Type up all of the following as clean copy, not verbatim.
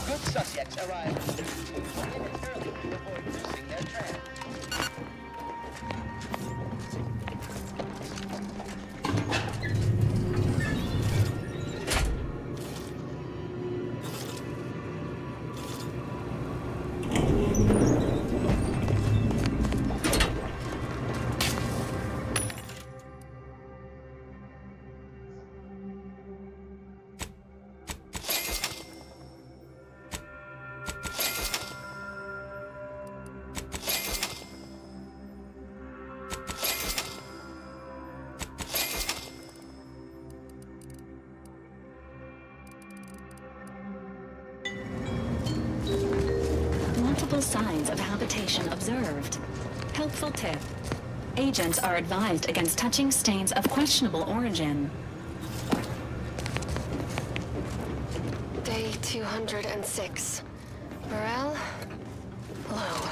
Good subjects arrive 2 minutes early to avoid losing their trance. Signs of habitation observed. Helpful tip. Agents are advised against touching stains of questionable origin. Day 206. Morale? Low.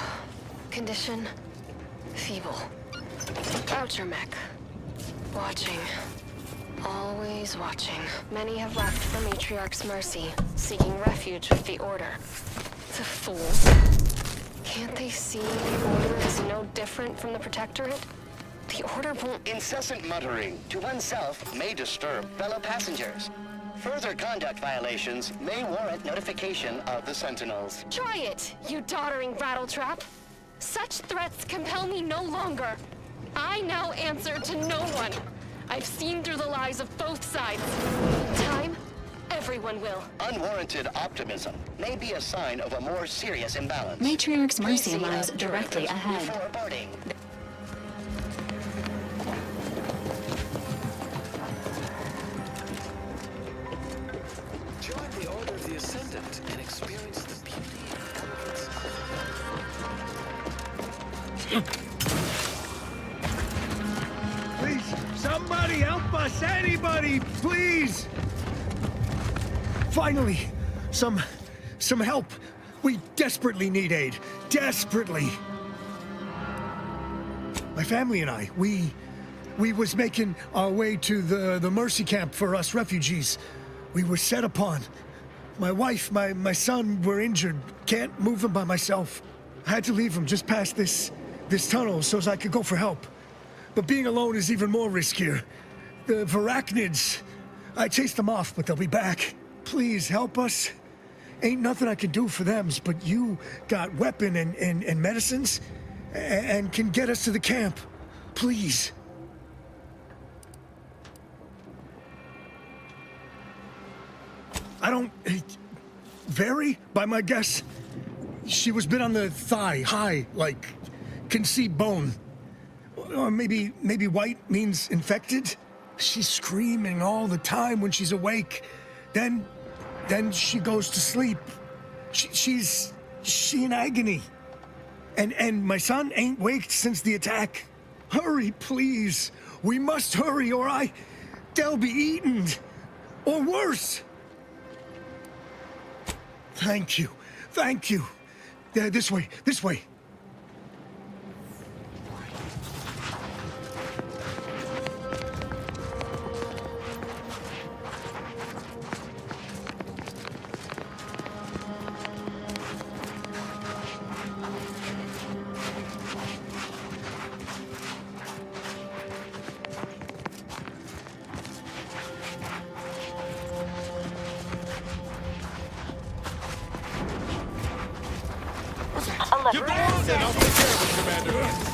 Condition? Feeble. Voucher mech. Watching. Always watching. Many have left for Matriarch's mercy, seeking refuge with the Order. The fools. Can't they see the Order is no different from the Protectorate? The Order won't... Incessant muttering to oneself may disturb fellow passengers. Further conduct violations may warrant notification of the Sentinels. Try it, you doddering rattletrap! Such threats compel me no longer. I now answer to no one. I've seen through the lies of both sides. In time, everyone will. Unwarranted optimism may be a sign of a more serious imbalance. Matriarch's mercy lies directly ahead. Before boarding. Join the Order of the Ascendant and experience the beauty and elegance. Please, somebody help us! Anybody, please! Finally, some help. We desperately need aid. Desperately. My family and I, we was making our way to the mercy camp for us refugees. We were set upon. My wife, my son were injured. Can't move them by myself. I had to leave them just past this tunnel so as I could go for help. But being alone is even more riskier. The Varachnids, I chased them off, but they'll be back. Please help us. Ain't nothing I can do for them, but you got weapon and medicines and can get us to the camp. Please. I don't... Vary, by my guess. She was bit on the thigh, high, like, can see bone. Or maybe white means infected? She's screaming all the time when she's awake. Then she goes to sleep. She's in agony. And my son ain't waked since the attack. Hurry, please. We must hurry or they'll be eaten. Or worse. Thank you. This way. You go on then, I'll take care of it, Commander.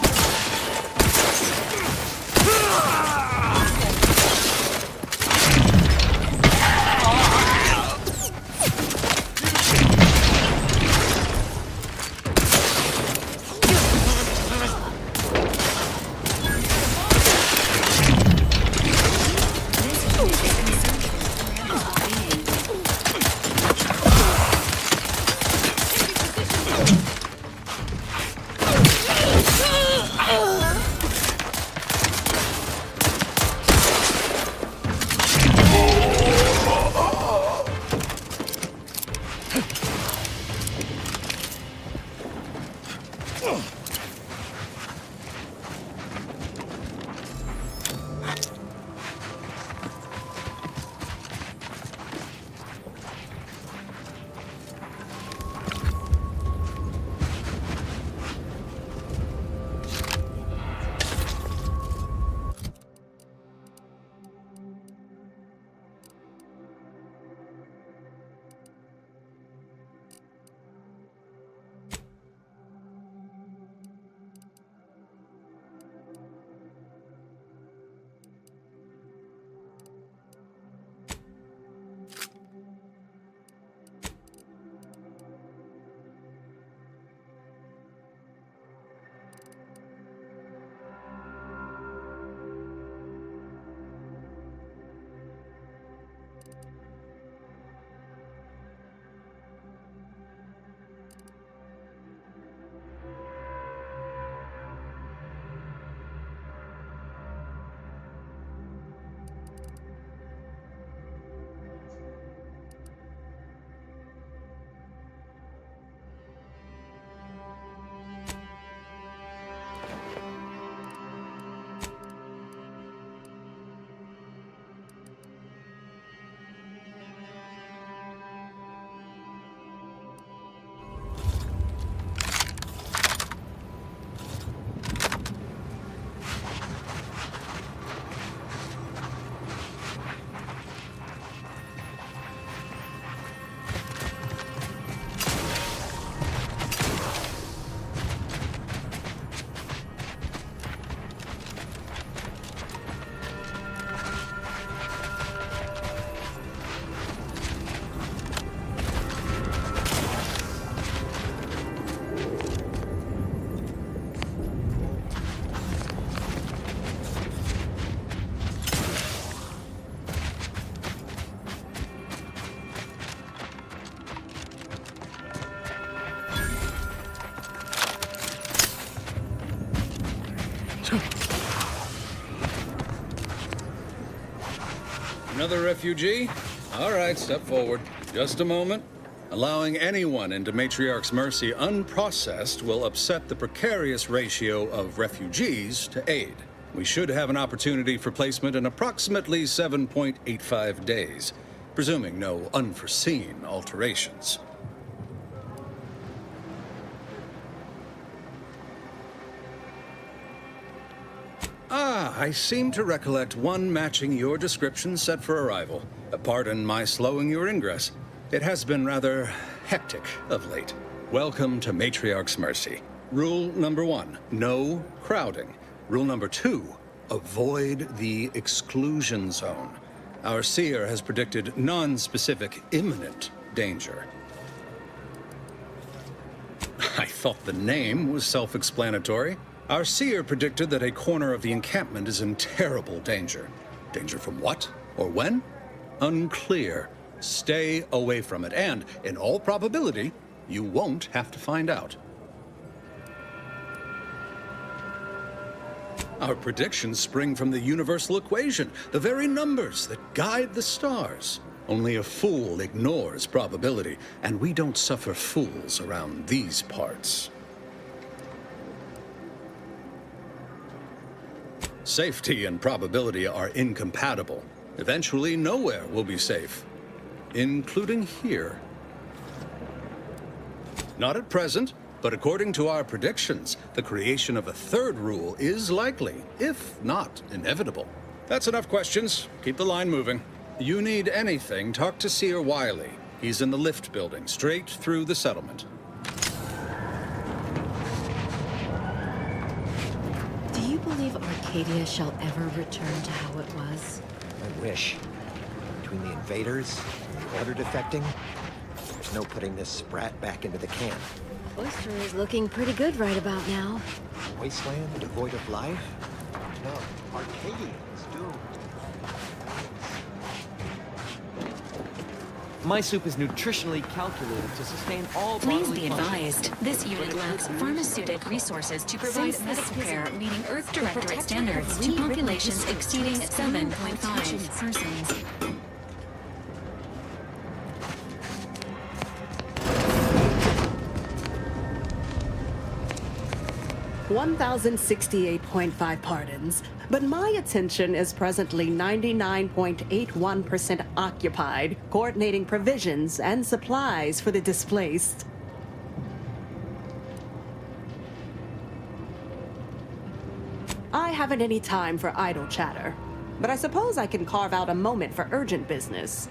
Another refugee? All right, step forward. Just a moment. Allowing anyone into Matriarch's mercy unprocessed will upset the precarious ratio of refugees to aid. We should have an opportunity for placement in approximately 7.85 days, presuming no unforeseen alterations. I seem to recollect one matching your description set for arrival. Pardon my slowing your ingress. It has been rather hectic of late. Welcome to Matriarch's Mercy. Rule number 1, no crowding. Rule number 2, avoid the exclusion zone. Our seer has predicted non-specific imminent danger. I thought the name was self-explanatory. Our seer predicted that a corner of the encampment is in terrible danger. Danger from what? Or when? Unclear. Stay away from it, and, in all probability, you won't have to find out. Our predictions spring from the universal equation, the very numbers that guide the stars. Only a fool ignores probability, and we don't suffer fools around these parts. Safety and probability are incompatible. Eventually, nowhere will be safe, including here. Not at present, but according to our predictions, the creation of a third rule is likely, if not inevitable. That's enough questions. Keep the line moving. You need anything, talk to Seer Wiley. He's in the lift building, straight through the settlement. Do you believe Arcadia shall ever return to how it was? I wish. Between the invaders and the order defecting, there's no putting this sprat back into the can. Oyster is looking pretty good right about now. A wasteland devoid of life? No, Arcadia is doomed. My soup is nutritionally calculated to sustain all Please bodily be functions. advised, this unit lacks pharmaceutic resources to provide Since medical this care schism, meeting Earth the Directorate Protectorate standards has to rewritten populations the exceeding district's own 7.5 constitution. persons. $1,068.5 pardons, but my attention is presently 99.81% occupied, coordinating provisions and supplies for the displaced. I haven't any time for idle chatter, but I suppose I can carve out a moment for urgent business.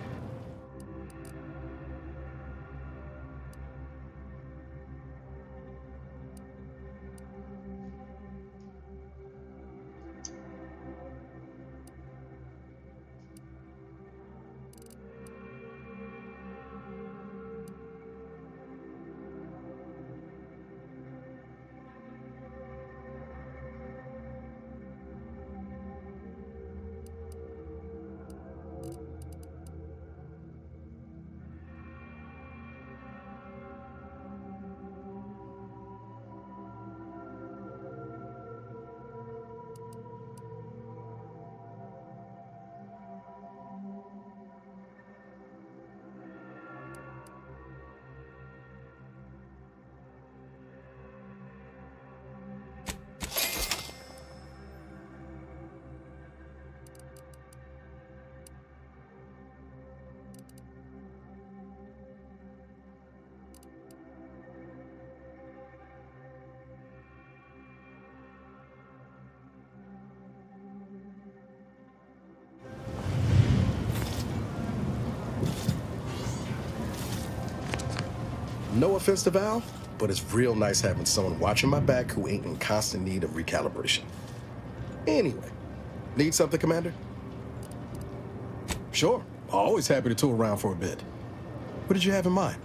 No offense to Val, but it's real nice having someone watching my back who ain't in constant need of recalibration. Anyway, need something, Commander? Sure, always happy to tool around for a bit. What did you have in mind?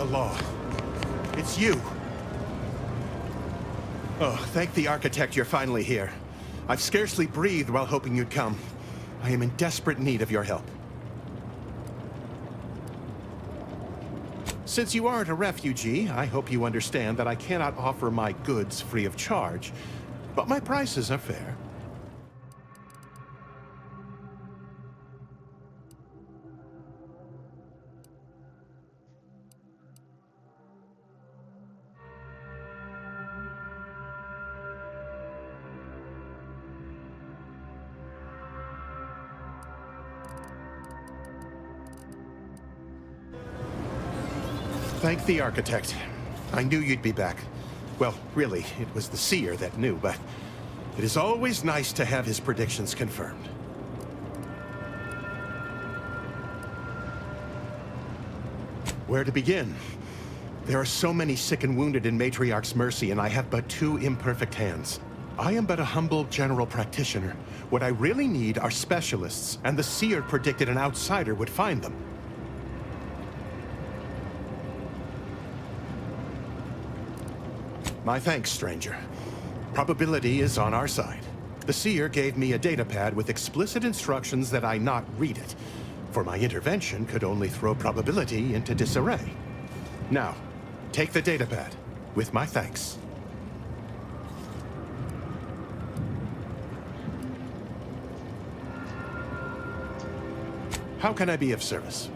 the law. It's you. Oh, thank the architect you're finally here. I've scarcely breathed while hoping you'd come. I am in desperate need of your help. Since you aren't a refugee, I hope you understand that I cannot offer my goods free of charge, but my prices are fair. Thank the architect. I knew you'd be back. Well, really, it was the seer that knew, but it is always nice to have his predictions confirmed. Where to begin? There are so many sick and wounded in Matriarch's mercy, and I have but 2 imperfect hands. I am but a humble general practitioner. What I really need are specialists, and the seer predicted an outsider would find them. My thanks, stranger. Probability is on our side. The seer gave me a datapad with explicit instructions that I not read it, for my intervention could only throw probability into disarray. Now, take the datapad, with my thanks. How can I be of service?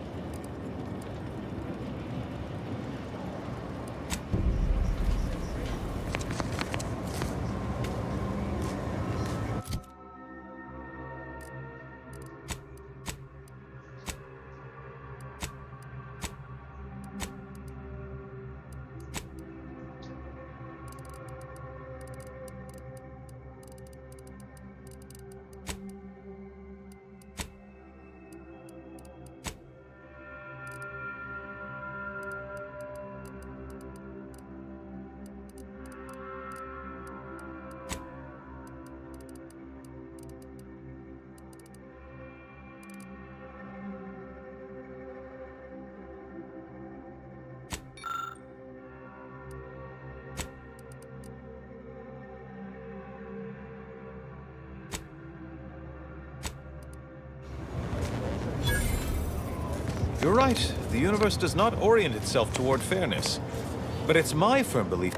You're right. The universe does not orient itself toward fairness. But it's my firm belief.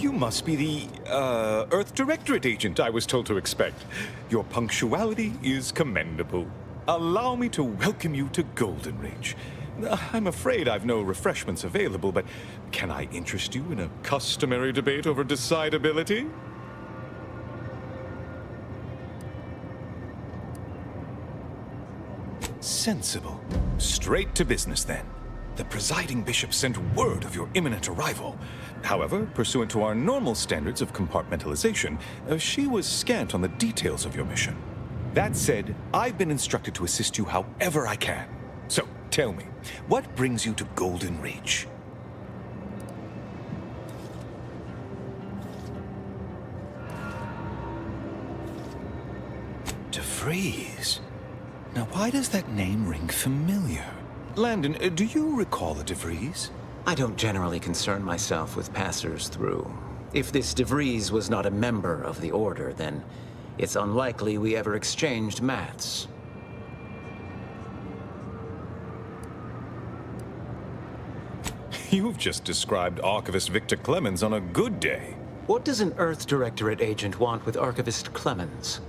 You must be the, Earth Directorate agent I was told to expect. Your punctuality is commendable. Allow me to welcome you to Golden Ridge. I'm afraid I've no refreshments available, but can I interest you in a customary debate over decidability? Sensible. Straight to business, then. The presiding bishop sent word of your imminent arrival. However, pursuant to our normal standards of compartmentalization, she was scant on the details of your mission. That said, I've been instructed to assist you however I can. So, tell me, what brings you to Golden Ridge? DeVries? Now, why does that name ring familiar? Landon, do you recall a DeVries? I don't generally concern myself with passers-through. If this DeVries was not a member of the Order, then it's unlikely we ever exchanged mats. You've just described Archivist Victor Clemens on a good day. What does an Earth Directorate agent want with Archivist Clemens?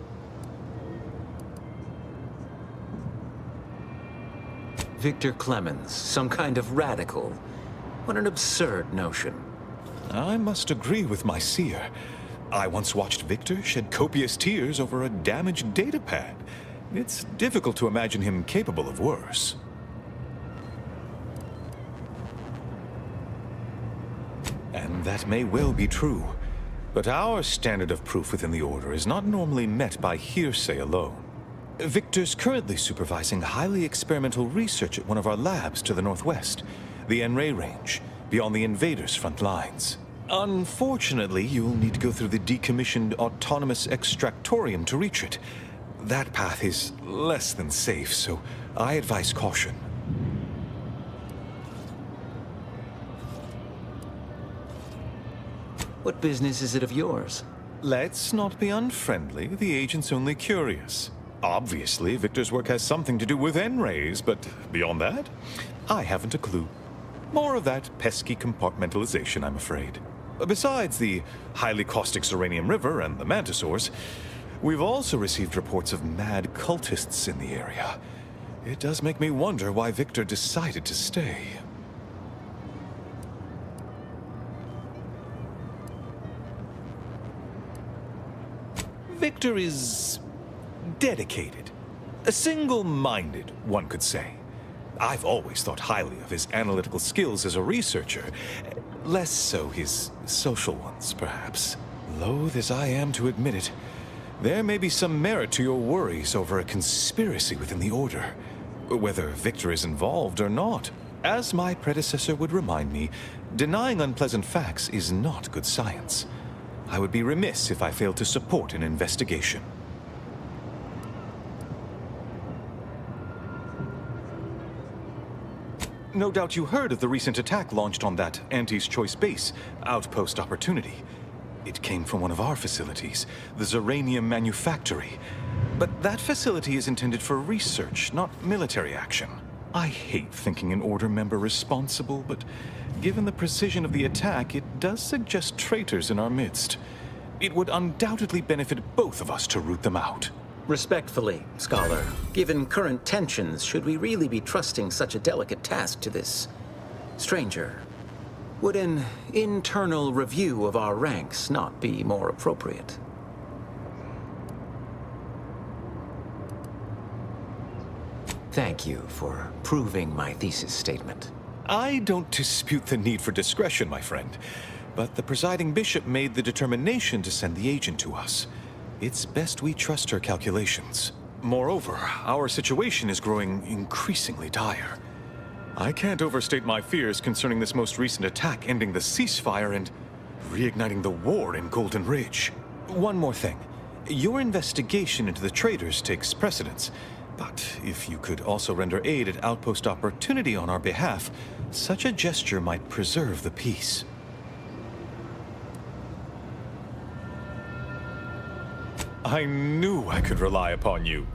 Victor Clemens, some kind of radical. What an absurd notion. I must agree with my seer. I once watched Victor shed copious tears over a damaged datapad. It's difficult to imagine him capable of worse. And that may well be true. But our standard of proof within the Order is not normally met by hearsay alone. Victor's currently supervising highly experimental research at one of our labs to the northwest, the N-Ray Range, beyond the invaders' front lines. Unfortunately, you'll need to go through the decommissioned autonomous extractorium to reach it. That path is less than safe, so I advise caution. What business is it of yours? Let's not be unfriendly. The agent's only curious. Obviously, Victor's work has something to do with N-rays, but beyond that, I haven't a clue. More of that pesky compartmentalization, I'm afraid. Besides the highly caustic Zeranium River and the Mantisaurs, we've also received reports of mad cultists in the area. It does make me wonder why Victor decided to stay. Victor is dedicated. Single-minded, one could say. I've always thought highly of his analytical skills as a researcher. Less so his social ones, perhaps. Loath as I am to admit it, there may be some merit to your worries over a conspiracy within the Order. Whether Victor is involved or not. As my predecessor would remind me, denying unpleasant facts is not good science. I would be remiss if I failed to support an investigation. No doubt you heard of the recent attack launched on that Anti's Choice base, Outpost Opportunity. It came from one of our facilities, the Zeranium Manufactory. But that facility is intended for research, not military action. I hate thinking an Order member responsible, but given the precision of the attack, it does suggest traitors in our midst. It would undoubtedly benefit both of us to root them out. Respectfully, Scholar, given current tensions, should we really be trusting such a delicate task to this stranger? Would an internal review of our ranks not be more appropriate? Thank you for proving my thesis statement. I don't dispute the need for discretion, my friend. But the presiding bishop made the determination to send the agent to us. It's best we trust her calculations. Moreover, our situation is growing increasingly dire. I can't overstate my fears concerning this most recent attack ending the ceasefire and reigniting the war in Golden Ridge. One more thing. Your investigation into the traitors takes precedence. But if you could also render aid at Outpost Opportunity on our behalf, such a gesture might preserve the peace. I knew I could rely upon you.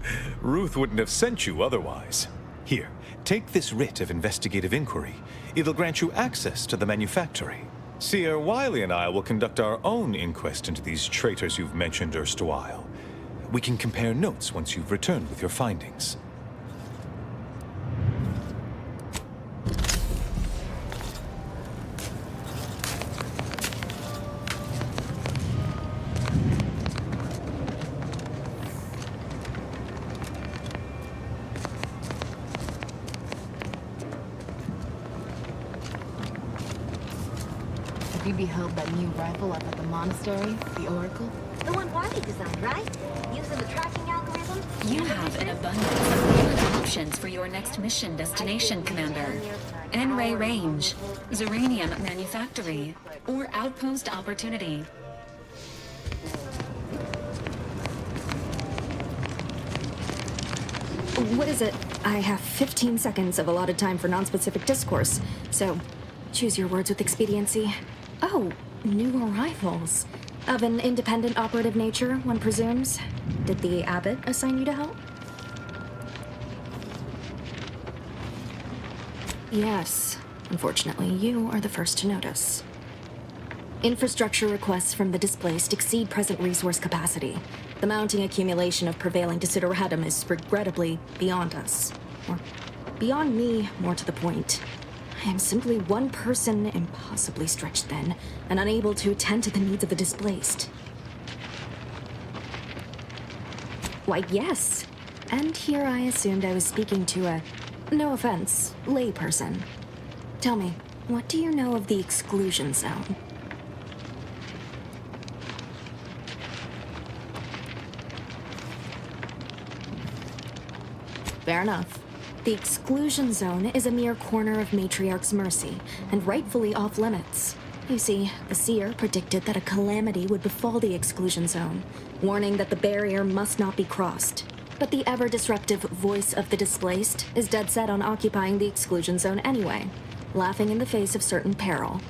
Ruth wouldn't have sent you otherwise. Here, take this writ of investigative inquiry. It'll grant you access to the manufactory. Seer Wiley and I will conduct our own inquest into these traitors you've mentioned erstwhile. We can compare notes once you've returned with your findings. Have you beheld that new rifle up at the monastery, the Oracle? The one Wiley designed, right? Using the tracking algorithm? You have an abundance of different options for your next mission destination, Commander. N-Ray Range, Zeranium Manufactory, or Outpost Opportunity. What is it? I have 15 seconds of allotted time for non-specific discourse, so choose your words with expediency. Oh, new arrivals. Of an independent operative nature, one presumes. Did the abbot assign you to help? Yes. Unfortunately, you are the first to notice. Infrastructure requests from the displaced exceed present resource capacity. The mounting accumulation of prevailing desideratum is regrettably beyond us. Or beyond me, more to the point. I am simply one person, impossibly stretched thin, and unable to attend to the needs of the displaced. Why, yes. And here I assumed I was speaking to a, no offense, layperson. Tell me, what do you know of the exclusion zone? Fair enough. The exclusion zone is a mere corner of Matriarch's mercy, and rightfully off limits. You see, the seer predicted that a calamity would befall the exclusion zone, warning that the barrier must not be crossed. But the ever-disruptive voice of the displaced is dead set on occupying the exclusion zone anyway, laughing in the face of certain peril.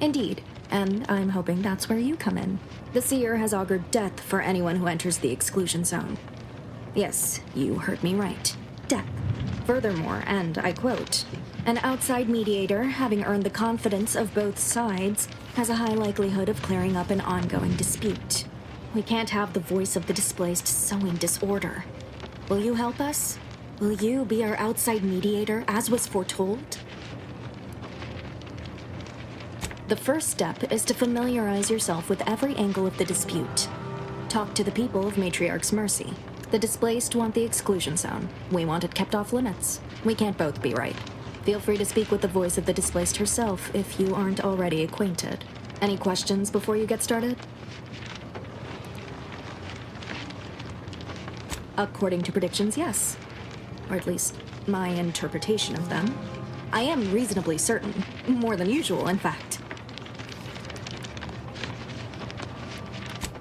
Indeed, and I'm hoping that's where you come in. The seer has augured death for anyone who enters the exclusion zone. Yes, you heard me right. Death. Furthermore, and I quote, "An outside mediator, having earned the confidence of both sides, has a high likelihood of clearing up an ongoing dispute. We can't have the voice of the displaced sowing disorder. Will you help us? Will you be our outside mediator, as was foretold?" The first step is to familiarize yourself with every angle of the dispute. Talk to the people of Matriarch's mercy. The displaced want the exclusion zone. We want it kept off limits. We can't both be right. Feel free to speak with the voice of the displaced herself if you aren't already acquainted. Any questions before you get started? According to predictions, yes. Or at least my interpretation of them. I am reasonably certain. More than usual, in fact.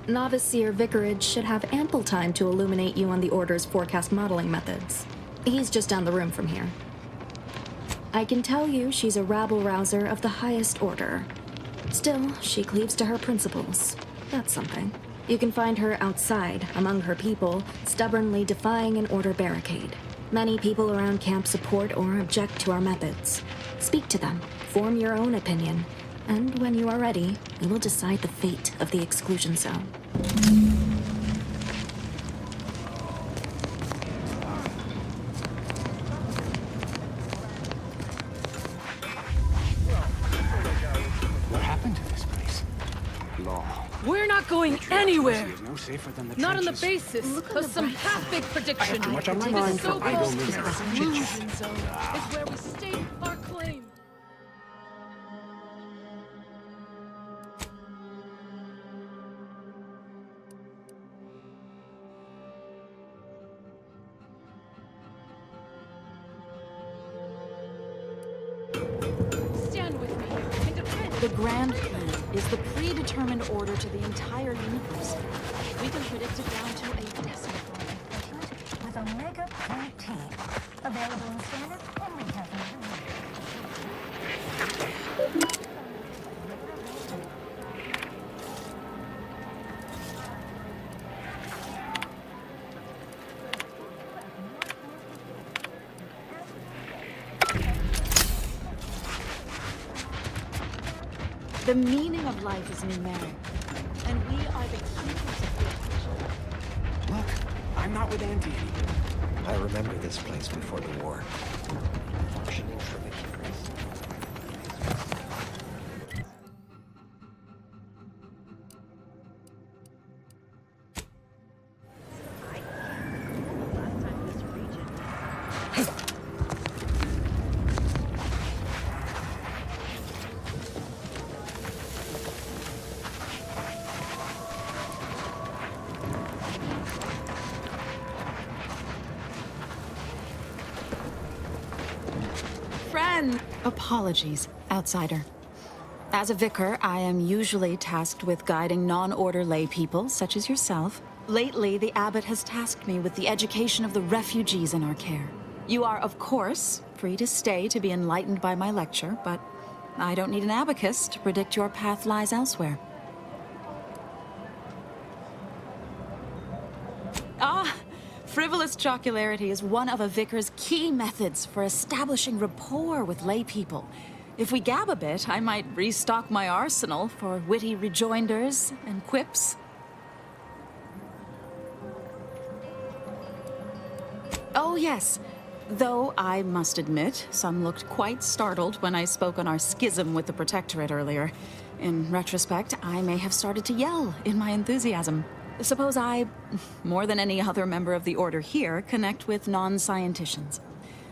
Novice Seer Vicarage should have ample time to illuminate you on the Order's forecast modeling methods. He's just down the room from here. I can tell you she's a rabble-rouser of the highest order. Still, she cleaves to her principles. That's something. You can find her outside, among her people, stubbornly defying an Order barricade. Many people around camp support or object to our methods. Speak to them, form your own opinion, and when you are ready, we will decide the fate of the exclusion zone. What happened to this place? Law. We're not going anywhere. Is no safer than the Not on the trenches. basis of some half-baked prediction. I have too much on my This mind for so-called idle minutes. exclusion zone is where we stake our claim. Stand with me and defend. The grand plan is the predetermined order to the entire universe. We can predict it down to a decimal. With Omega Point T. Available in standard and recalculated. The meaning of life is numeric, and we are the keepers of the equation. Look, I'm not with Auntie anymore. I remember this place before the war. Functioning from a hubris. Apologies, outsider. As a vicar, I am usually tasked with guiding non-order lay people, such as yourself. Lately, the abbot has tasked me with the education of the refugees in our care. You are, of course, free to stay to be enlightened by my lecture, but I don't need an abacus to predict your path lies elsewhere. Frivolous jocularity is one of a vicar's key methods for establishing rapport with lay people. If we gab a bit, I might restock my arsenal for witty rejoinders and quips. Oh, yes. Though I must admit, some looked quite startled when I spoke on our schism with the Protectorate earlier. In retrospect, I may have started to yell in my enthusiasm. Suppose I, more than any other member of the Order here, connect with non-scienticians.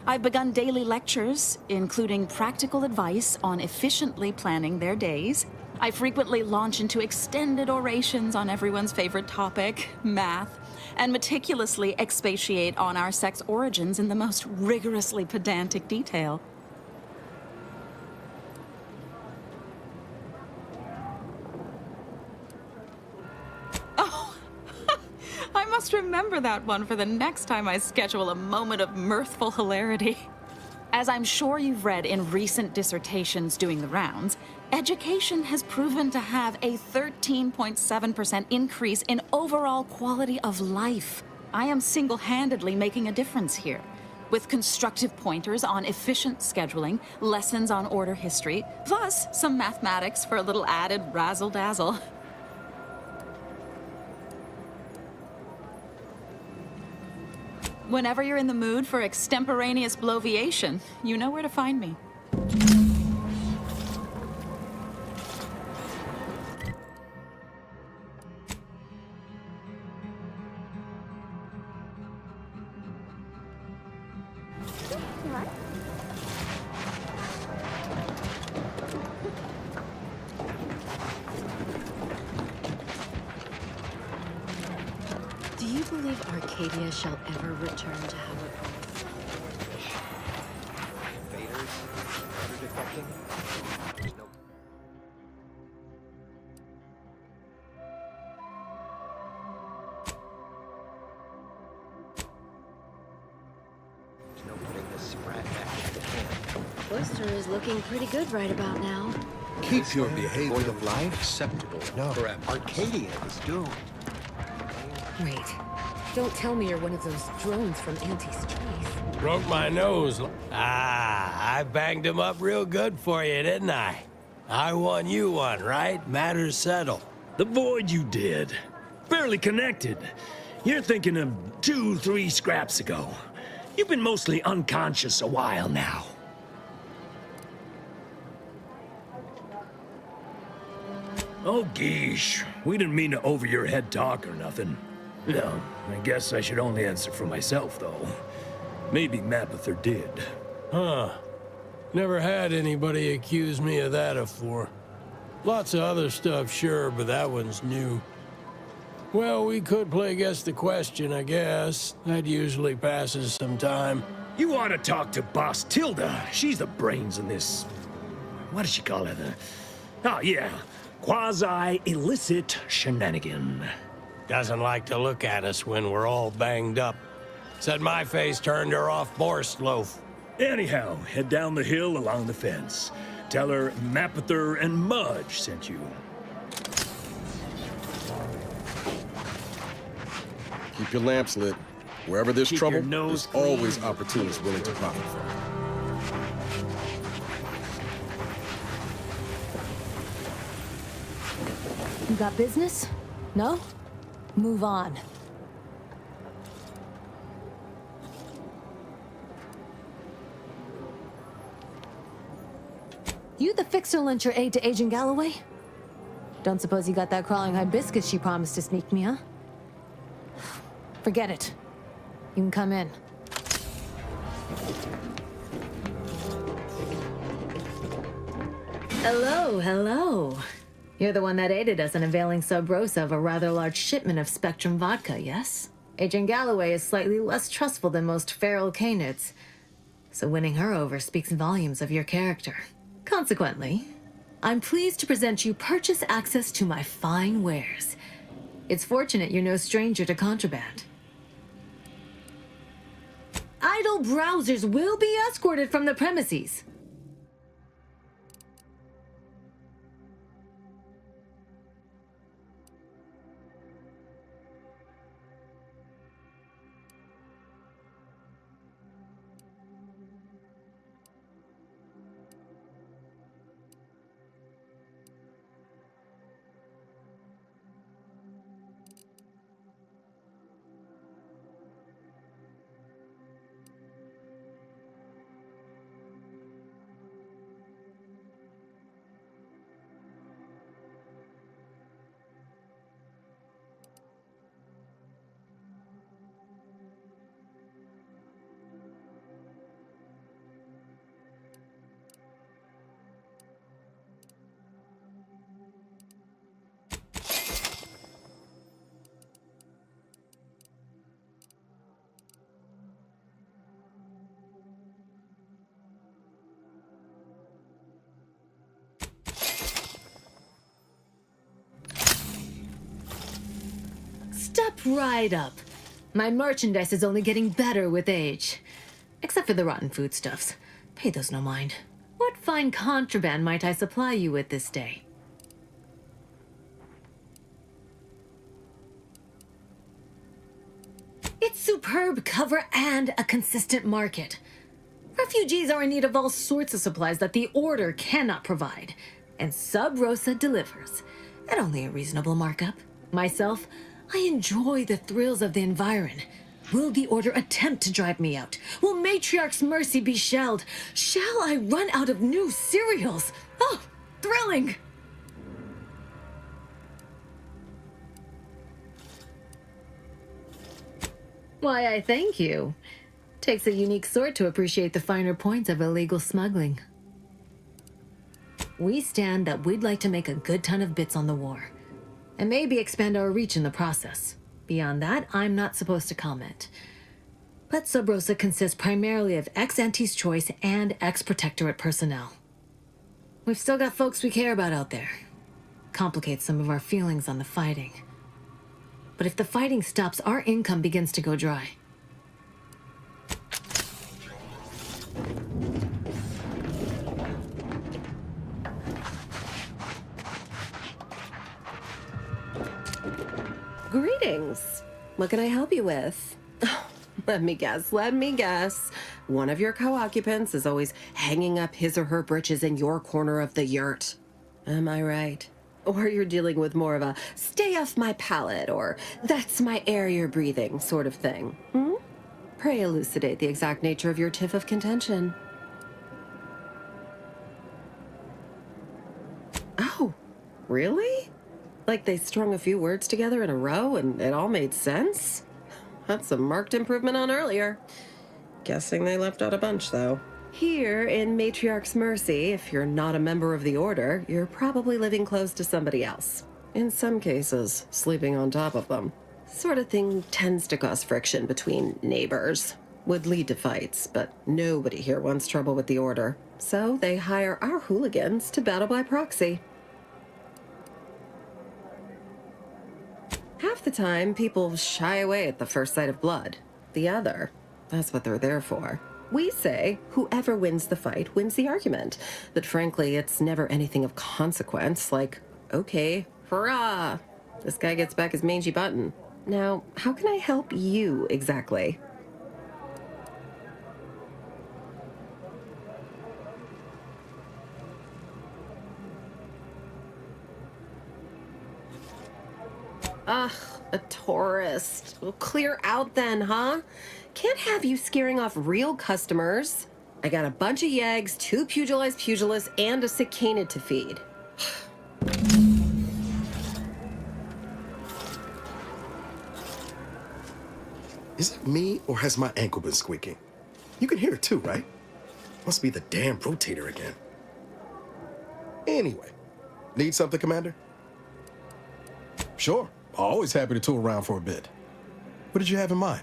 I've begun daily lectures, including practical advice on efficiently planning their days. I frequently launch into extended orations on everyone's favorite topic, math, and meticulously expatiate on our sex origins in the most rigorously pedantic detail. Oh, I must remember that one for the next time I schedule a moment of mirthful hilarity. As I'm sure you've read in recent dissertations doing the rounds, education has proven to have a 13.7% increase in overall quality of life. I am single-handedly making a difference here, with constructive pointers on efficient scheduling, lessons on order history, plus some mathematics for a little added razzle-dazzle. Whenever you're in the mood for extemporaneous bloviation, you know where to find me. Do you believe Arcadia shall ever return to how it was? Invaders, order defecting. There's no putting this sprat back into the can. Oyster is looking pretty good right about now. Keep your behavior Void of life? acceptable. No, Parameters. Arcadia is doomed. Wait, don't tell me you're one of those drones from Auntie's trees. Broke my nose. I banged him up real good for you, didn't I? I won you one, right? Matters settled. The void you did. Barely connected. You're thinking of 2-3 scraps ago. You've been mostly unconscious a while now. Oh, geesh. We didn't mean to over your head talk or nothing. No, I guess I should only answer for myself, though. Maybe Mapother did. Huh. Never had anybody accuse me of that afore. Lots of other stuff, sure, but that one's new. Well, we could play guess the question, I guess. That usually passes some time. You ought to talk to Boss Tilda. She's the brains in this... What does she call it? Oh, yeah. Quasi-illicit shenanigan. Doesn't like to look at us when we're all banged up. Said my face turned her off Borstloaf. Anyhow, head down the hill along the fence. Tell her Mapother and Mudge sent you. Keep your lamps lit. Wherever there's Keep trouble, your nose there's always opportunists willing to profit from it. You got business? No? Move on. You the fixer lent your aid to Agent Galloway? Don't suppose you got that crawling hibiscus she promised to sneak me, huh? Forget it. You can come in. Hello, hello. You're the one that aided us in availing Sub Rosa of a rather large shipment of Spectrum vodka, yes? Agent Galloway is slightly less trustful than most feral canids, so winning her over speaks volumes of your character. Consequently, I'm pleased to present you purchase access to my fine wares. It's fortunate you're no stranger to contraband. Idle browsers will be escorted from the premises. Step right up. My merchandise is only getting better with age. Except for the rotten foodstuffs. Pay those no mind. What fine contraband might I supply you with this day? It's superb cover and a consistent market. Refugees are in need of all sorts of supplies that the Order cannot provide. And Sub Rosa delivers. At only a reasonable markup. Myself, I enjoy the thrills of the environ. Will the Order attempt to drive me out? Will Matriarch's mercy be shelled? Shall I run out of new cereals? Oh, thrilling! Why, I thank you. Takes a unique sort to appreciate the finer points of illegal smuggling. We stand that we'd like to make a good ton of bits on the war. And maybe expand our reach in the process. Beyond that, I'm not supposed to comment. But Sub Rosa consists primarily of ex-Ante's Choice and ex-Protectorate personnel. We've still got folks we care about out there. Complicates some of our feelings on the fighting. But if the fighting stops, our income begins to go dry. Greetings. What can I help you with? Let me guess. One of your co-occupants is always hanging up his or her britches in your corner of the yurt. Am I right? Or you're dealing with more of a stay off my palate or that's my air you're breathing sort of thing. Pray elucidate the exact nature of your tiff of contention. Oh, really? Like they strung a few words together in a row and it all made sense? That's a marked improvement on earlier. Guessing they left out a bunch, though. Here in Matriarch's Mercy, if you're not a member of the Order, you're probably living close to somebody else. In some cases, sleeping on top of them. Sort of thing tends to cause friction between neighbors. Would lead to fights, but nobody here wants trouble with the Order. So they hire our hooligans to battle by proxy. Half the time, people shy away at the first sight of blood. The other, that's what they're there for. We say, whoever wins the fight wins the argument. But frankly, it's never anything of consequence, like, okay, hurrah! This guy gets back his mangy button. Now, how can I help you exactly? Ugh, a tourist. Well, clear out then, huh? Can't have you scaring off real customers. I got a bunch of yeggs, 2 pugilized pugilists, and a cicada to feed. Is it me, or has my ankle been squeaking? You can hear it too, right? Must be the damn rotator again. Anyway, need something, Commander? Sure. Always happy to tool around for a bit. What did you have in mind?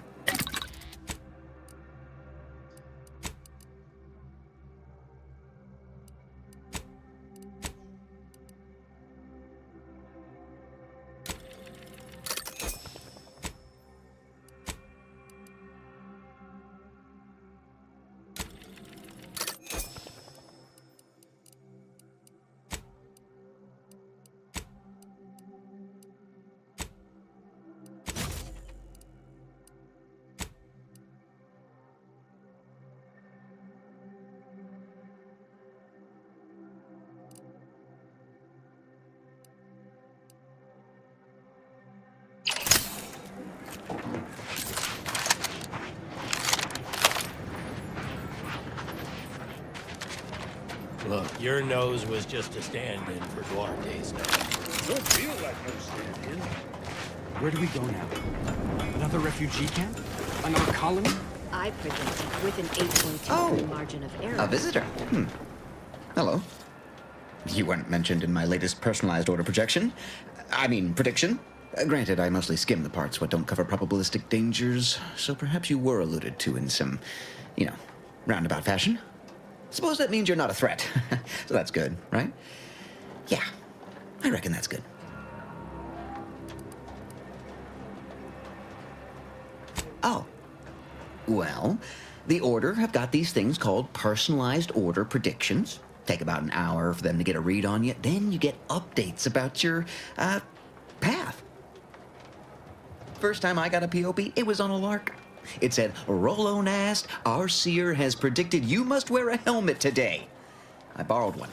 Look, your nose was just a stand-in for Duarte's nose. Don't feel like no stand-in. Where do we go now? Another refugee camp? Another colony? I predict with an 8.2 margin of error. A visitor? Hello. You weren't mentioned in my latest personalized order prediction. Granted, I mostly skim the parts what don't cover probabilistic dangers, so perhaps you were alluded to in some, roundabout fashion. Suppose that means you're not a threat. So that's good, right? Yeah, I reckon that's good. Oh. Well, the Order have got these things called personalized order predictions. Take about an hour for them to get a read on you. Then you get updates about your, path. First time I got a POP, it was on a lark. It said, Rolo Nast, our seer has predicted you must wear a helmet today. I borrowed one,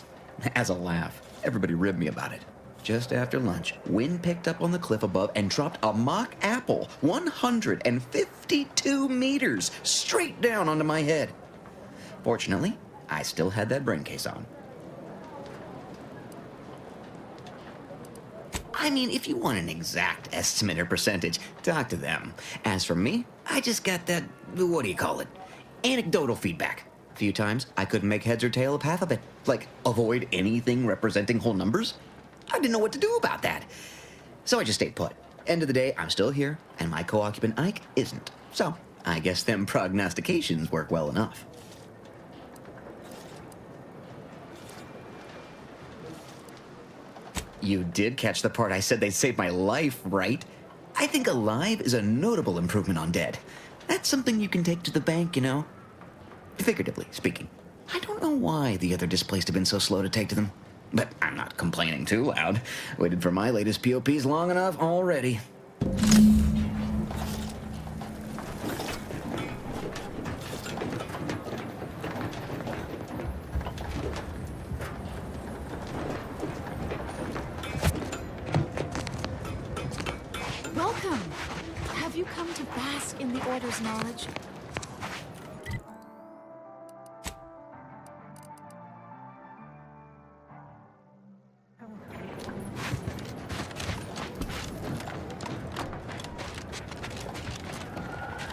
as a laugh. Everybody ribbed me about it. Just after lunch, wind picked up on the cliff above and dropped a mock apple 152 meters straight down onto my head. Fortunately, I still had that brain case on. I mean, if you want an exact estimate or percentage, talk to them. As for me, I just got that, what do you call it? Anecdotal feedback. A few times, I couldn't make heads or tail of half of it. Like, avoid anything representing whole numbers. I didn't know what to do about that. So I just stayed put. End of the day, I'm still here, and my co-occupant Ike isn't. So, I guess them prognostications work well enough. You did catch the part I said they'd save my life, right? I think alive is a notable improvement on dead. That's something you can take to the bank, you know? Figuratively speaking. I don't know why the other displaced have been so slow to take to them. But I'm not complaining too loud. Waited for my latest POPs long enough already. Welcome! Have you come to bask in the Order's knowledge?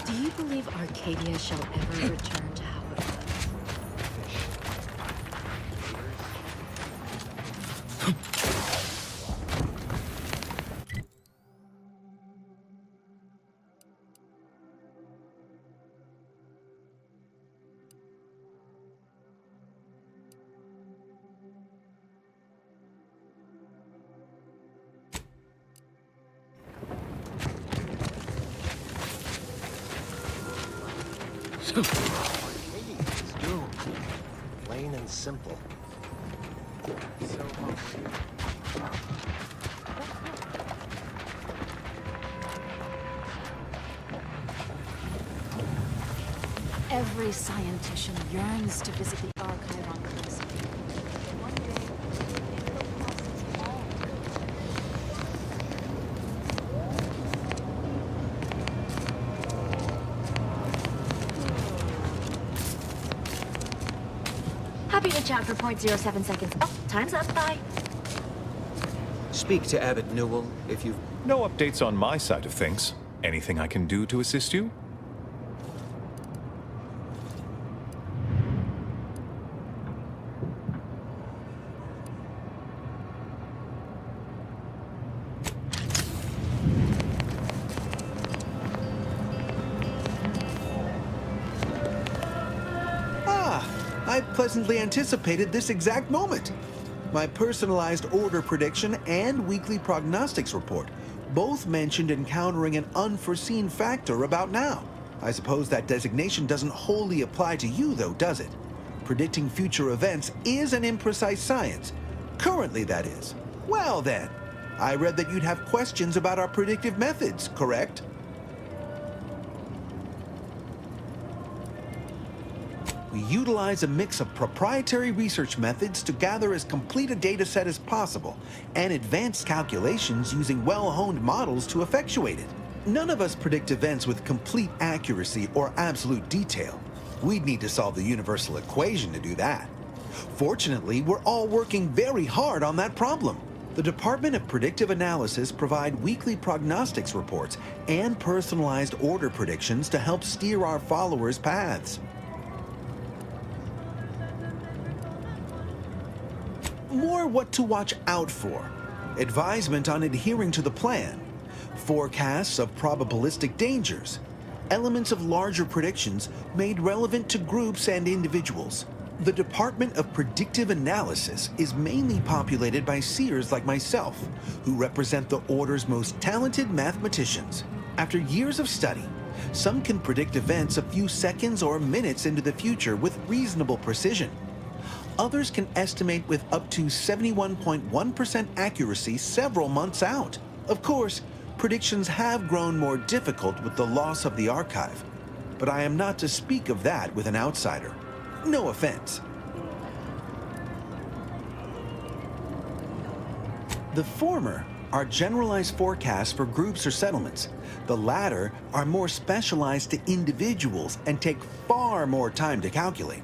Do you believe Arcadia shall ever return to how it was? It's doomed. Plain and simple. So hungry. Every scientician yearns to visit the archive on Crimson. One day, it will cost us all. Happy to chat for 0.07 seconds. Oh, time's up. Bye. Speak to Abbot Newell if you... No updates on my side of things. Anything I can do to assist you? I pleasantly anticipated this exact moment. My personalized order prediction and weekly prognostics report both mentioned encountering an unforeseen factor about now. I suppose that designation doesn't wholly apply to you, though, does it? Predicting future events is an imprecise science. Currently, that is. Well, then, I read that you'd have questions about our predictive methods, correct? We utilize a mix of proprietary research methods to gather as complete a data set as possible, and advanced calculations using well-honed models to effectuate it. None of us predict events with complete accuracy or absolute detail. We'd need to solve the universal equation to do that. Fortunately, we're all working very hard on that problem. The Department of Predictive Analysis provide weekly prognostics reports and personalized order predictions to help steer our followers' paths. More what to watch out for, advisement on adhering to the plan, forecasts of probabilistic dangers, elements of larger predictions made relevant to groups and individuals. The Department of Predictive Analysis is mainly populated by seers like myself, who represent the Order's most talented mathematicians. After years of study, Some can predict events a few seconds or minutes into the future with reasonable precision. Others can estimate with up to 71.1% accuracy several months out. Of course, predictions have grown more difficult with the loss of the archive, but I am not to speak of that with an outsider. No offense. The former are generalized forecasts for groups or settlements. The latter are more specialized to individuals and take far more time to calculate.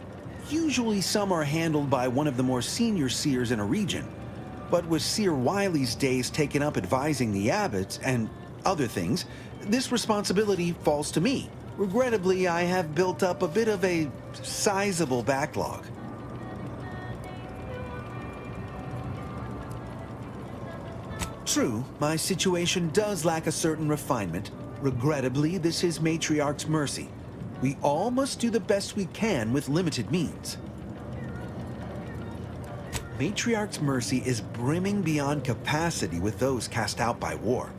Usually some are handled by one of the more senior seers in a region, but with Seer Wiley's days taken up advising the abbots and other things, this responsibility falls to me. Regrettably, I have built up a bit of a sizable backlog. True, my situation does lack a certain refinement. Regrettably, this is Matriarch's mercy. We all must do the best we can with limited means. Matriarch's mercy is brimming beyond capacity with those cast out by war.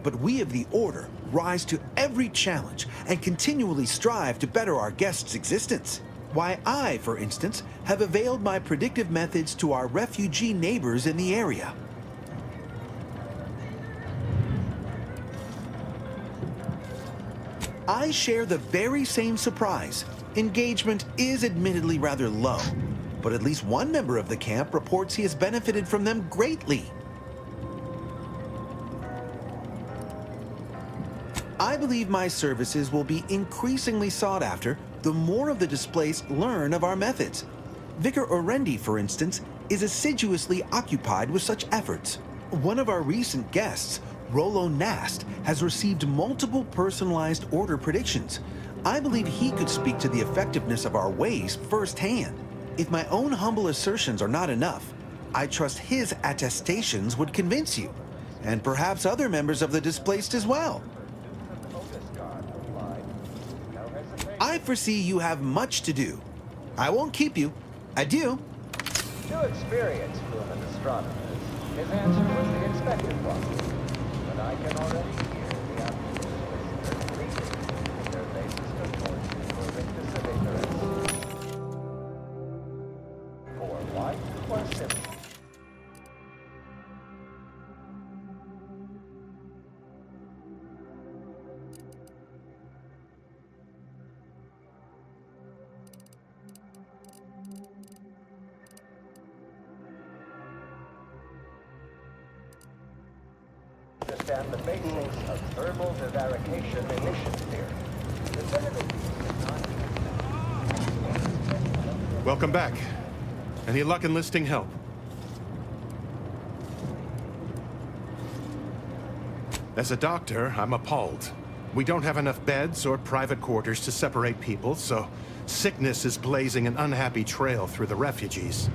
But we of the Order rise to every challenge and continually strive to better our guests' existence. Why, I, for instance, have availed my predictive methods to our refugee neighbors in the area. I share the very same surprise. Engagement is admittedly rather low, but at least one member of the camp reports he has benefited from them greatly. I believe my services will be increasingly sought after the more of the displaced learn of our methods. Vicar Orendi, for instance, is assiduously occupied with such efforts. One of our recent guests, Rolo Nast, has received multiple personalized order predictions. I believe he could speak to the effectiveness of our ways firsthand. If my own humble assertions are not enough, I trust his attestations would convince you, and perhaps other members of the displaced as well. I foresee you have much to do. I won't keep you. Adieu. To experienced fluent astronomers, his answer was the expected one. But I can already hear the application reading their faces towards improving the civic for white or simple. Understand the basics of thermal divarication emission theory. Welcome back. Any luck enlisting help? As a doctor, I'm appalled. We don't have enough beds or private quarters to separate people, so sickness is blazing an unhappy trail through the refugees.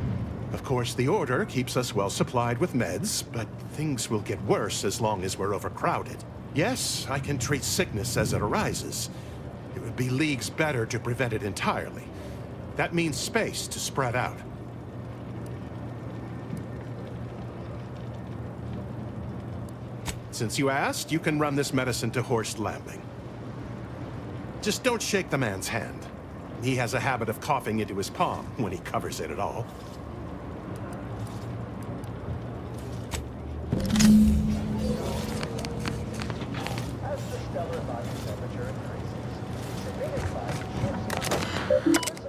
Of course, the Order keeps us well supplied with meds, but things will get worse as long as we're overcrowded. Yes, I can treat sickness as it arises. It would be leagues better to prevent it entirely. That means space to spread out. Since you asked, you can run this medicine to Horst Lambing. Just don't shake the man's hand. He has a habit of coughing into his palm when he covers it at all. As the stellar body temperature increases, civilian life shifts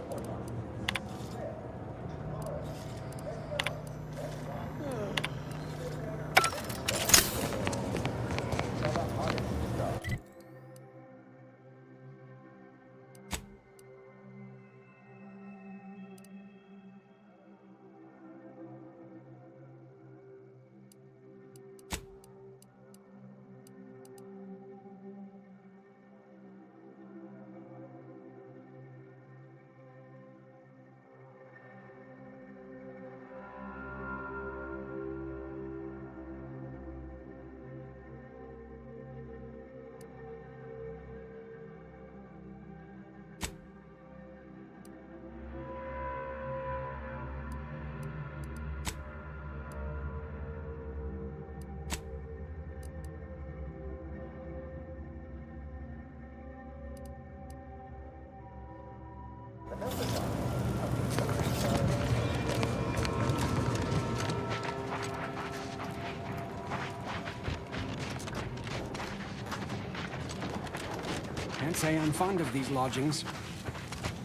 Can't say I'm fond of these lodgings.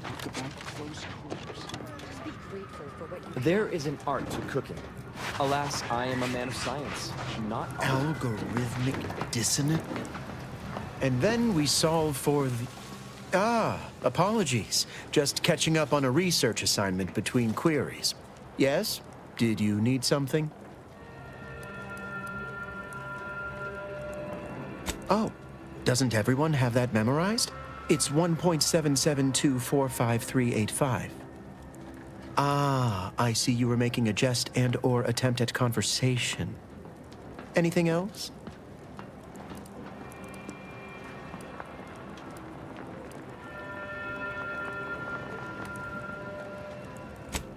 Talk about close quarters. Just be grateful for what you There is an art to cooking. Alas, I am a man of science, not Algorithmic dissonant? And then we solve for the... apologies. Just catching up on a research assignment between queries. Yes? Did you need something? Oh, doesn't everyone have that memorized? It's 1.77245385. Ah, I see you were making a jest and/or attempt at conversation. Anything else?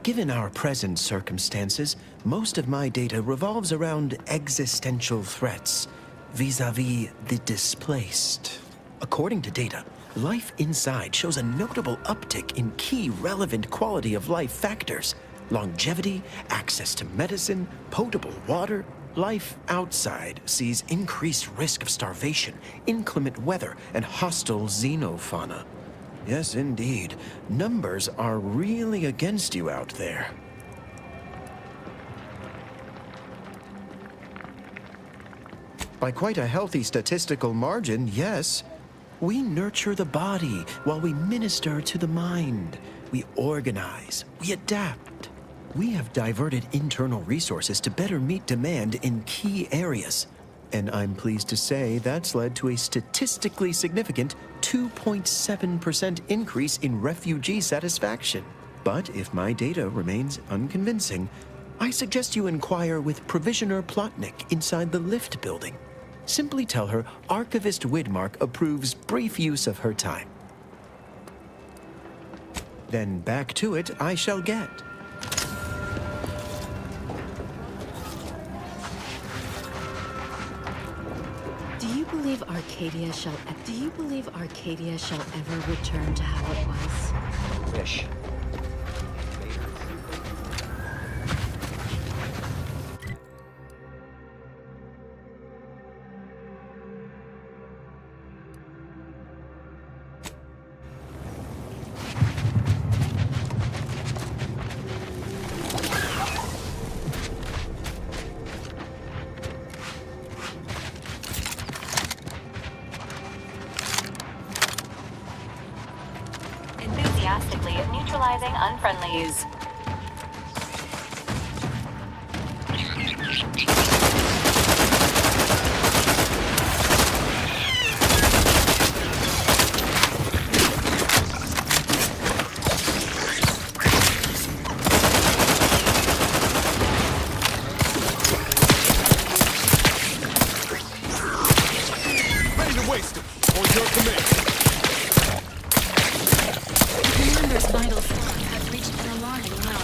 Given our present circumstances, most of my data revolves around existential threats vis-a-vis the displaced. According to data, life inside shows a notable uptick in key relevant quality of life factors: longevity, access to medicine, potable water. Life outside sees increased risk of starvation, inclement weather, and hostile xenofauna. Yes, indeed. Numbers are really against you out there. By quite a healthy statistical margin, yes. We nurture the body while we minister to the mind. We organize, we adapt. We have diverted internal resources to better meet demand in key areas. And I'm pleased to say that's led to a statistically significant 2.7% increase in refugee satisfaction. But if my data remains unconvincing, I suggest you inquire with Provisioner Plotnik inside the lift building. Simply tell her Archivist Widmark approves brief use of her time. Then back to it I shall get. Do you believe Arcadia shall ever return to how it was? Wish. Enthusiastically neutralizing unfriendlies. Ready to waste it. On your command. Commander's vital sign has reached an alarming low.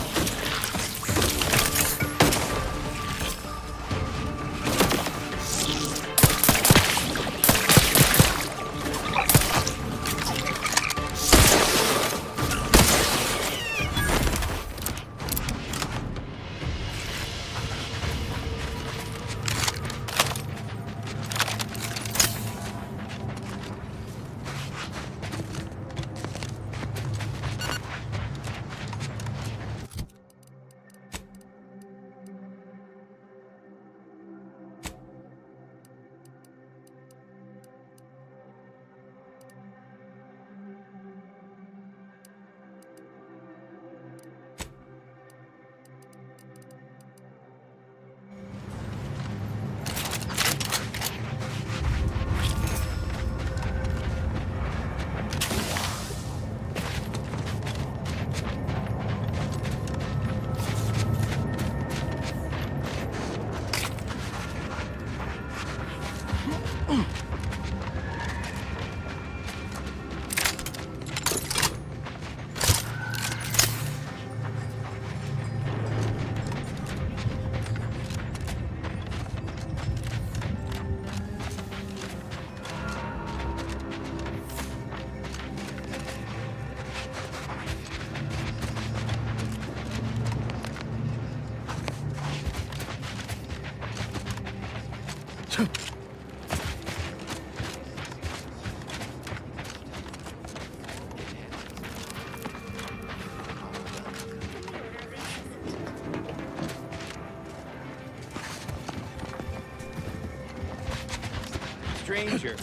stranger.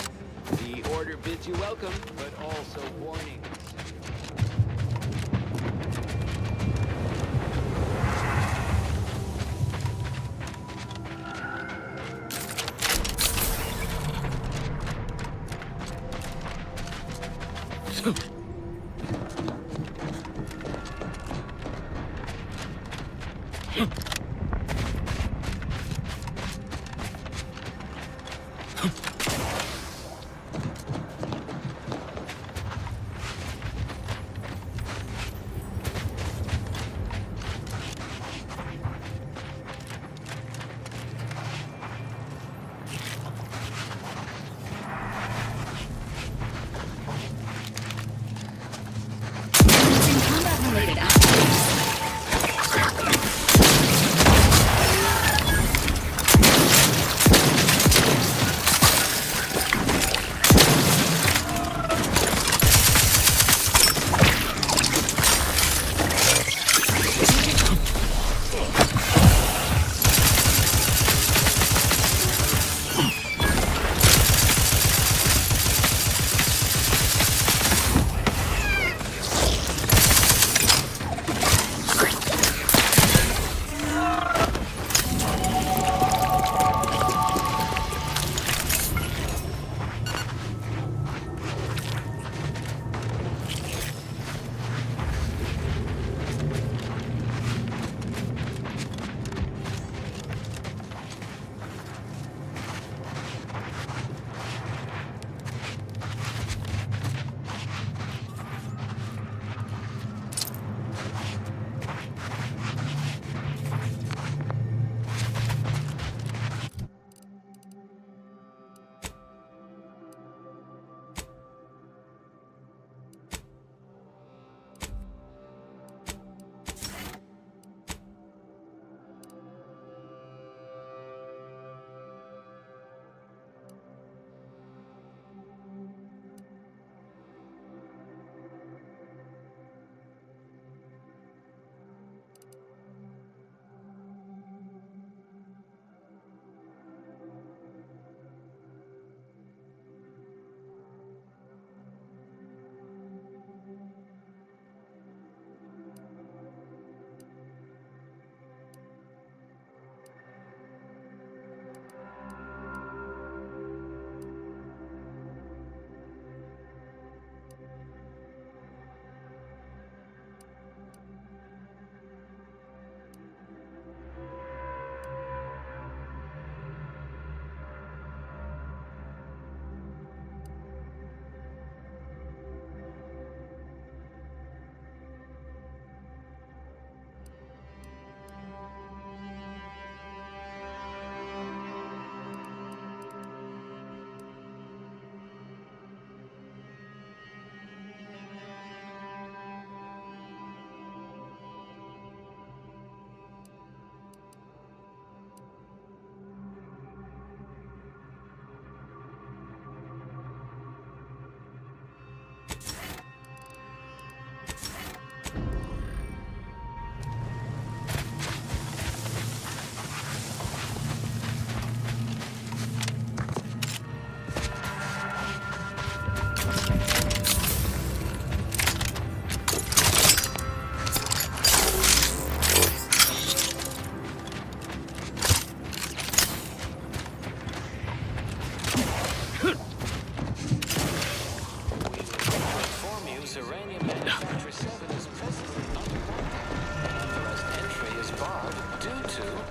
The order bids you welcome, but also warnings.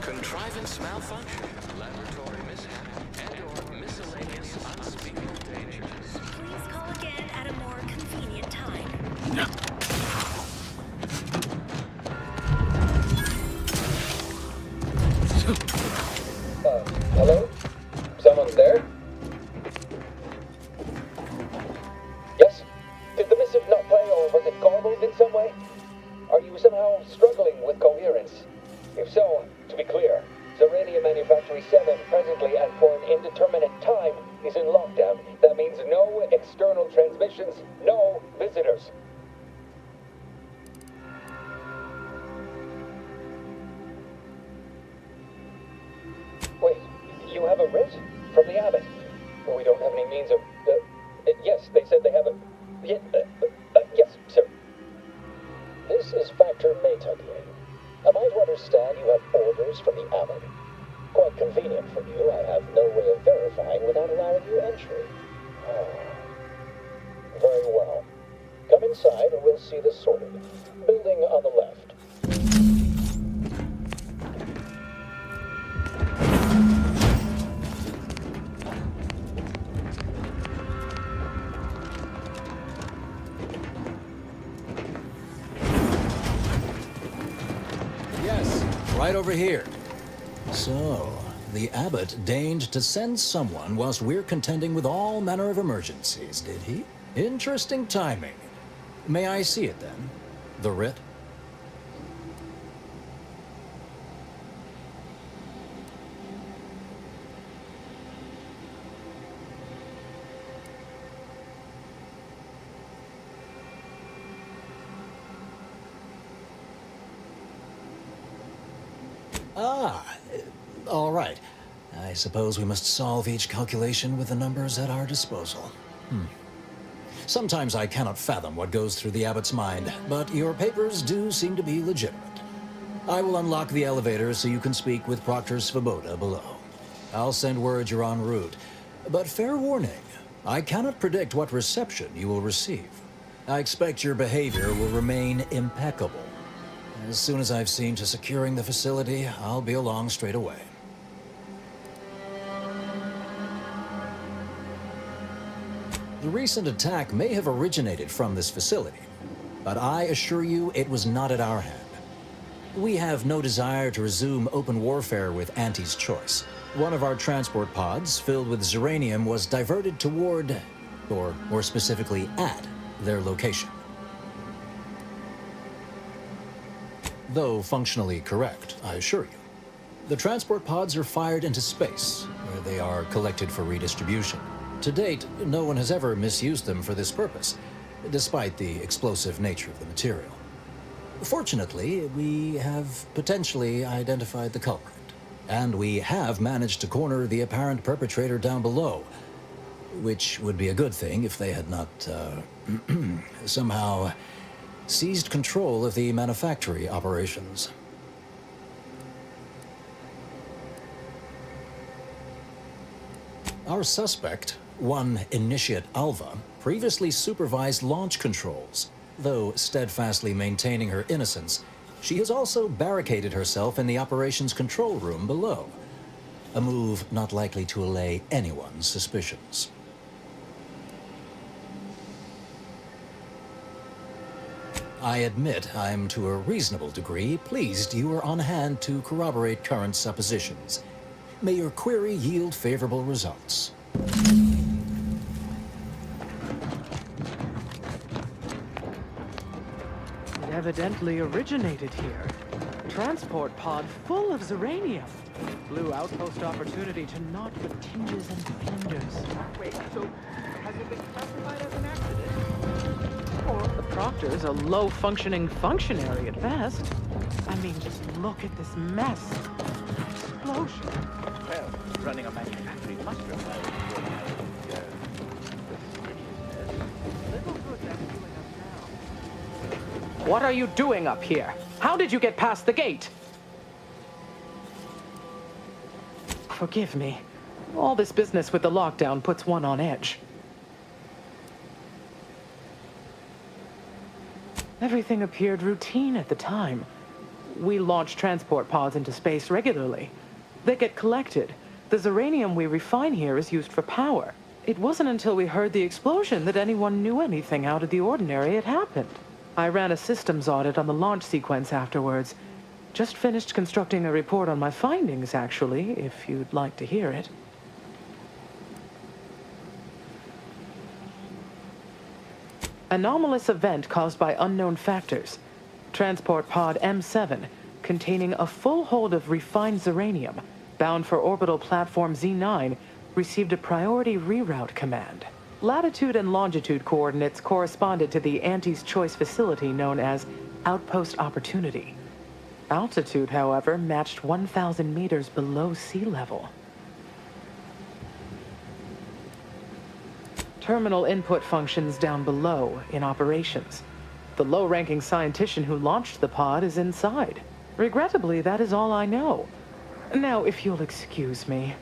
Contrivance malfunction, laboratory mishap, and/or miscellaneous unspeakable dangers. Please call again at a more convenient time. Hello? Someone there? Yes? Did the missive not play, or was it garbled in some way? Are you somehow struggling with coherence? If so, to be clear, Zerania Manufactory 7 presently and for an indeterminate time is in lockdown. That means no external transmissions, no visitors. Wait, you have a writ? From the Abbot? We don't have any means of... yes, they said they have a... yes, sir. This is Factor Metadie. Am I to understand you have orders from the Abbot? Quite convenient for you. I have no way of verifying without allowing you entry. Very well. Come inside and we'll see this sorted. Building on the left. Yes, right over here. So, the Abbot deigned to send someone whilst we're contending with all manner of emergencies, did he? Interesting timing. May I see it then? The writ? All right. I suppose we must solve each calculation with the numbers at our disposal. Sometimes I cannot fathom what goes through the Abbot's mind, but your papers do seem to be legitimate. I will unlock the elevator so you can speak with Proctor Svoboda below. I'll send word you're en route, but fair warning, I cannot predict what reception you will receive. I expect your behavior will remain impeccable. As soon as I've seen to securing the facility, I'll be along straight away. The recent attack may have originated from this facility, but I assure you it was not at our hand. We have no desire to resume open warfare with Auntie's choice. One of our transport pods, filled with Zeranium, was diverted toward, or more specifically at, their location. Though functionally correct, I assure you. The transport pods are fired into space, where they are collected for redistribution. To date, no one has ever misused them for this purpose, despite the explosive nature of the material. Fortunately, we have potentially identified the culprit, and we have managed to corner the apparent perpetrator down below, which would be a good thing if they had not, somehow seized control of the manufactory operations. Our suspect, one Initiate Alva, previously supervised launch controls. Though steadfastly maintaining her innocence, she has also barricaded herself in the operations control room below. A move not likely to allay anyone's suspicions. I admit I'm to a reasonable degree pleased you are on hand to corroborate current suppositions. May your query yield favorable results. It evidently originated here. Transport pod full of Zeranium. Blue outpost opportunity to knot with tinges and splendors. Wait, so has it been classified as an accident? Or the Proctor's a low-functioning functionary at best. I mean, just look at this mess. Explosion. Well, running a manufacturing must require What are you doing up here? How did you get past the gate? Forgive me. All this business with the lockdown puts one on edge. Everything appeared routine at the time. We launch transport pods into space regularly. They get collected. The Zeranium we refine here is used for power. It wasn't until we heard the explosion that anyone knew anything out of the ordinary had happened. I ran a systems audit on the launch sequence afterwards. Just finished constructing a report on my findings, actually, if you'd like to hear it. Anomalous event caused by unknown factors. Transport pod M7, containing a full hold of refined Zeranium, bound for orbital platform Z9, received a priority reroute command. Latitude and longitude coordinates corresponded to the Auntie's Choice facility known as Outpost Opportunity. Altitude, however, matched 1,000 meters below sea level. terminal input functions down below in operations. The low-ranking scientist who launched the pod is inside. Regrettably, that is all I know. Now, if you'll excuse me.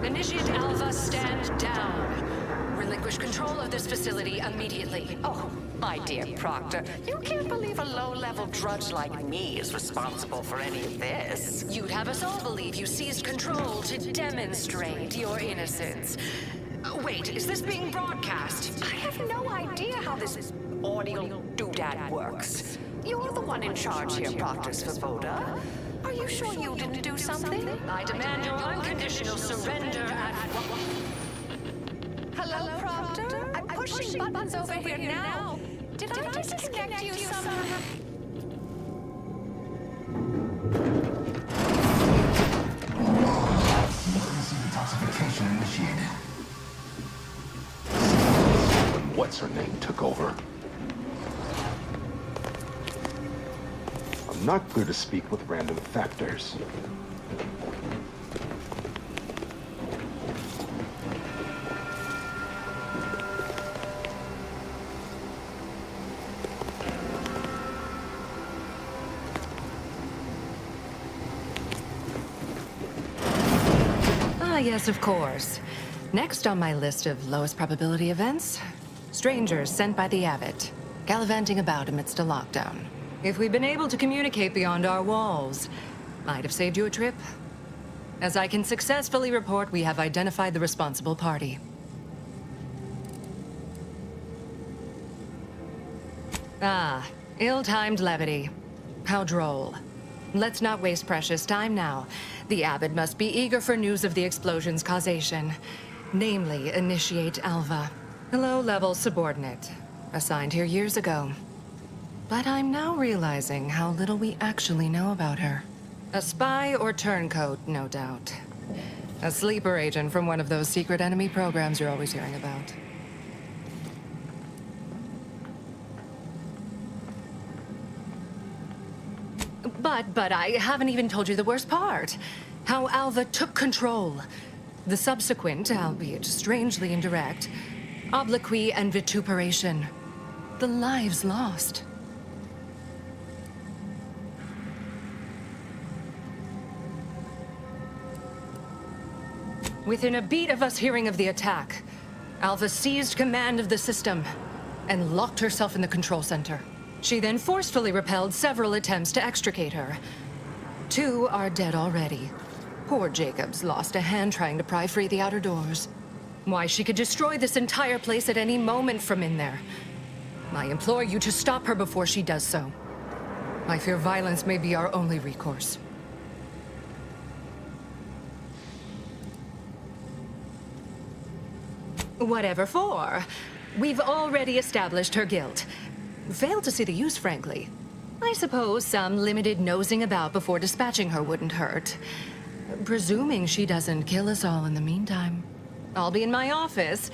Initiate Alpha, stand down. Relinquish control of this facility immediately. Oh, my dear Proctor, you can't believe a low-level drudge like me is responsible for any of this. You'd have us all believe you seized control to demonstrate your innocence. Wait, is this being broadcast? I have no idea how this audio doodad works. You're the one in charge here, Proctor Svoboda. Are you sure you didn't do something? I demand your unconditional surrender at Hello, Proctor? I'm pushing buttons over here now. Did I disconnect you somehow? Emergency detoxification initiated. When what's-her-name took over. I'm not good to speak with random factors. Ah, yes, of course. Next on my list of lowest probability events, strangers sent by the Abbot, gallivanting about amidst a lockdown. If we'd been able to communicate beyond our walls, might have saved you a trip. As I can successfully report, we have identified the responsible party. Ah, ill-timed levity. How droll. Let's not waste precious time now. The Abbot must be eager for news of the explosion's causation. Namely, initiate Alva. A low-level subordinate, assigned here years ago. But I'm now realizing how little we actually know about her. A spy or turncoat, no doubt. A sleeper agent from one of those secret enemy programs you're always hearing about. But I haven't even told you the worst part. How Alva took control. The subsequent, albeit strangely indirect, obloquy and vituperation. The lives lost. Within a beat of us hearing of the attack, Alva seized command of the system and locked herself in the control center. She then forcefully repelled several attempts to extricate her. 2 are dead already. Poor Jacobs lost a hand trying to pry free the outer doors. Why, she could destroy this entire place at any moment from in there. I implore you to stop her before she does so. I fear violence may be our only recourse. Whatever for. We've already established her guilt. Failed to see the use, frankly. I suppose some limited nosing about before dispatching her wouldn't hurt. Presuming she doesn't kill us all in the meantime. I'll be in my office.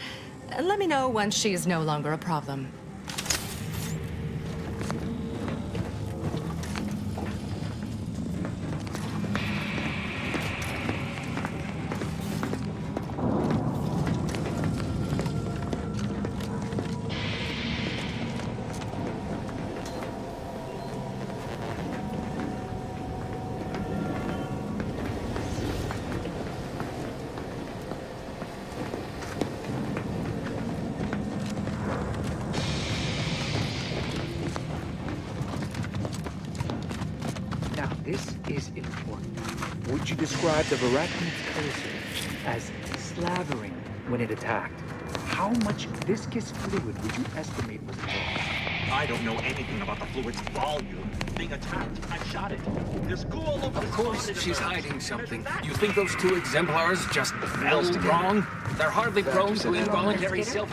Let me know once she is no longer a problem. This is important. Would you describe the Varachid's cursor as slavering when it attacked? How much viscous fluid would you estimate was involved? I don't know anything about the fluid's volume. Being attacked, I shot it. There's goo all over. Of course, she's hiding something. You think those 2 exemplars just fell wrong? They're hardly prone to involuntary self.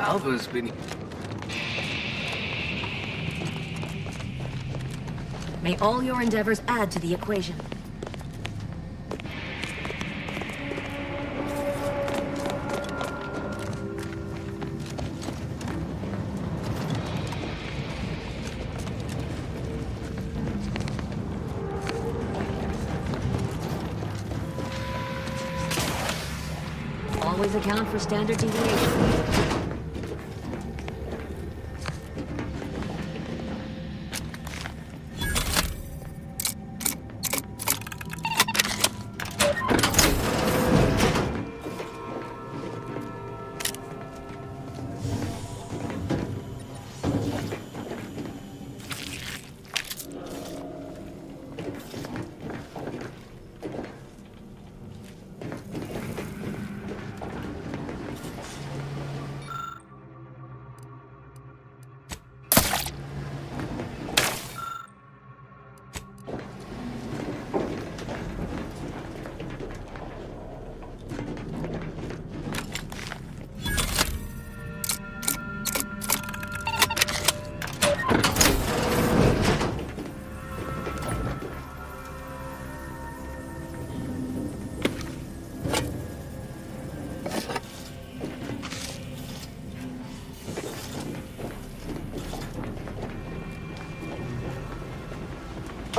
Alpha's been... May all your endeavors add to the equation. Always account for standard deviation.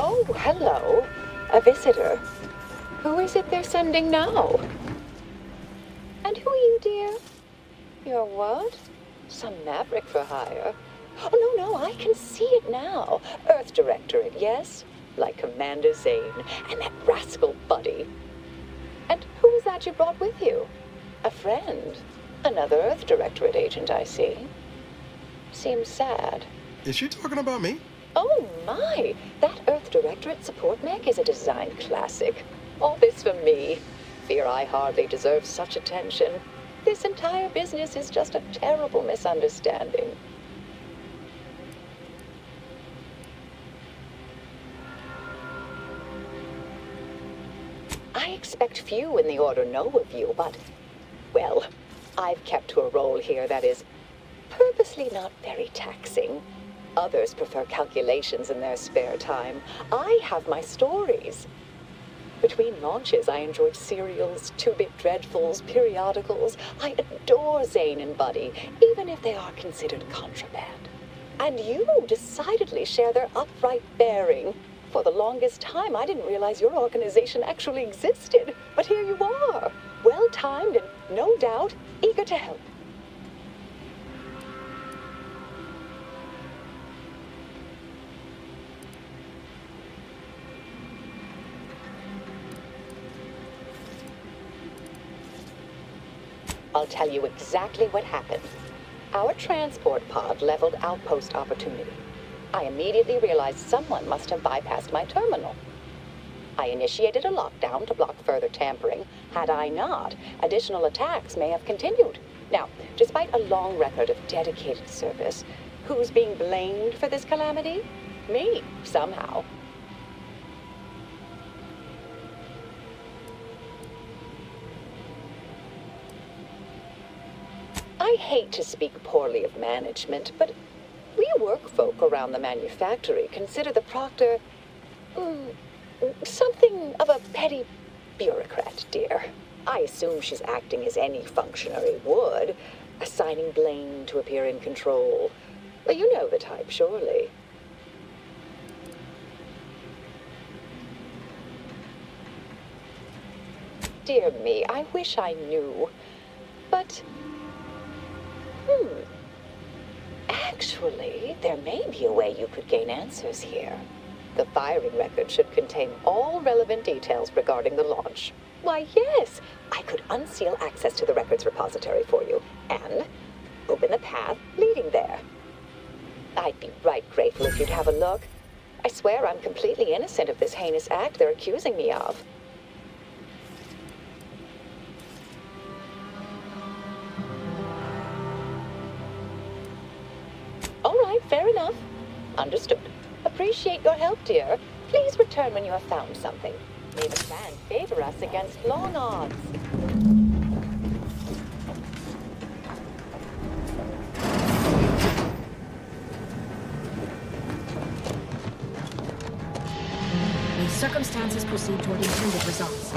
Oh, hello. A visitor. Who is it they're sending now? And who are you, dear? You're what? Some maverick for hire? Oh, no, I can see it now. Earth Directorate, yes? Like Commander Zane and that rascal Buddy. And who is that you brought with you? A friend? Another Earth Directorate agent, I see. Seems sad. Is she talking about me? Oh my! That Earth Directorate support mech is a design classic. All this for me. Fear I hardly deserve such attention. This entire business is just a terrible misunderstanding. I expect few in the Order know of you, but, well, I've kept to a role here that is purposely not very taxing. Others prefer calculations in their spare time. I have my stories. Between launches, I enjoy serials, two-bit dreadfuls, periodicals. I adore Zane and Buddy, even if they are considered contraband. And you decidedly share their upright bearing. For the longest time, I didn't realize your organization actually existed. But here you are, well-timed and, no doubt, eager to help. I'll tell you exactly what happened. Our transport pod leveled outpost opportunity. I immediately realized someone must have bypassed my terminal. I initiated a lockdown to block further tampering. Had I not, additional attacks may have continued. Now, despite a long record of dedicated service, who's being blamed for this calamity? Me, somehow. I hate to speak poorly of management, but we workfolk around the manufactory consider the proctor something of a petty bureaucrat, dear. I assume she's acting as any functionary would, assigning blame to appear in control. Well, you know the type, surely. Dear me, I wish I knew. But... Actually, there may be a way you could gain answers here. The firing record should contain all relevant details regarding the launch. Why, yes, I could unseal access to the records repository for you, and open the path leading there. I'd be right grateful if you'd have a look. I swear I'm completely innocent of this heinous act they're accusing me of. All right, fair enough. Understood. Appreciate your help, dear. Please return when you have found something. May the plan favor us against long odds. Circumstances proceed toward intended results.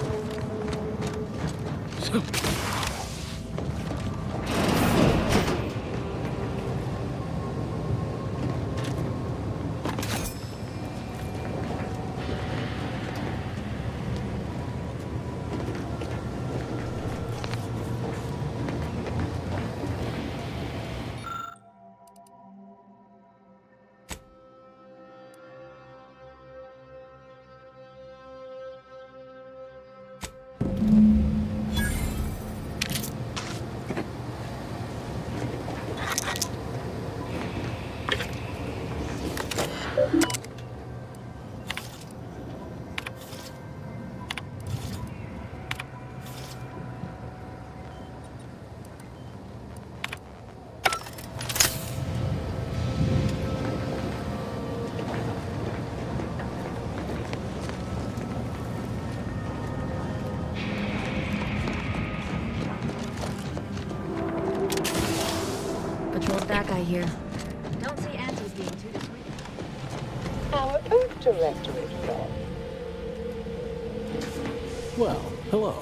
Back, I hear. Don't see Auntie's being too dissuaded. Our Earth Directorate friend. Well, hello.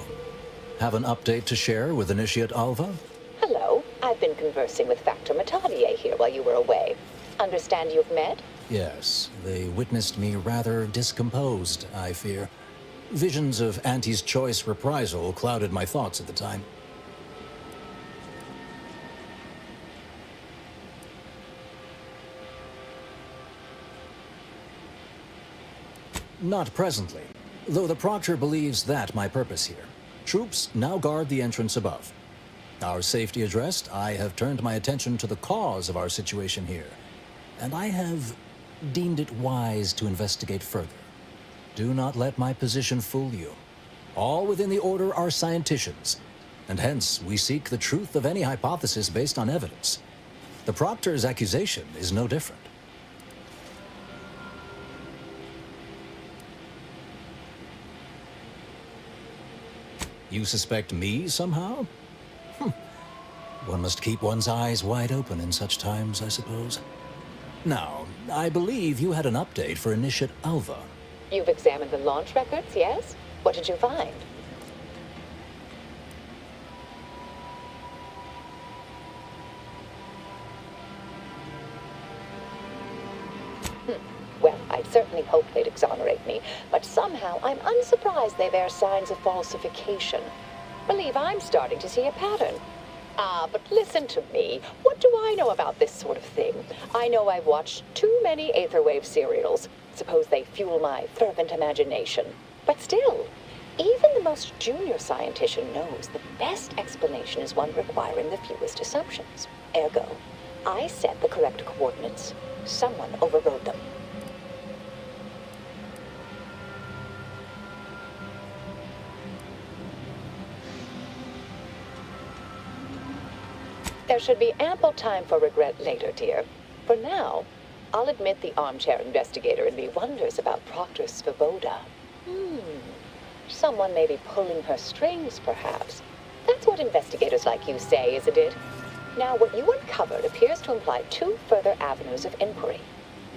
Have an update to share with Initiate Alva? Hello. I've been conversing with Factor Metadier here while you were away. Understand you've met? Yes, they witnessed me rather discomposed, I fear. Visions of Auntie's choice reprisal clouded my thoughts at the time. Not presently, though the Proctor believes that my purpose here. Troops now guard the entrance above. Our safety addressed, I have turned my attention to the cause of our situation here, and I have deemed it wise to investigate further. Do not let my position fool you. All within the Order are scienticians, and hence we seek the truth of any hypothesis based on evidence. The Proctor's accusation is no different. You suspect me somehow? One must keep one's eyes wide open in such times, I suppose. Now, I believe you had an update for Initiate Alva. You've examined the launch records, yes? What did you find? Well, I'd certainly hoped they'd exonerate me, but somehow I'm unsurprised they bear signs of falsification. Believe I'm starting to see a pattern. But listen to me. What do I know about this sort of thing? I know I've watched too many Aetherwave serials. Suppose they fuel my fervent imagination. But still, even the most junior scientician knows the best explanation is one requiring the fewest assumptions. Ergo, I set the correct coordinates. Someone overrode them. There should be ample time for regret later, dear. For now, I'll admit the armchair investigator in me wonders about Proctor Svoboda. Someone may be pulling her strings, perhaps. That's what investigators like you say, isn't it? Now, what you uncovered appears to imply two further avenues of inquiry.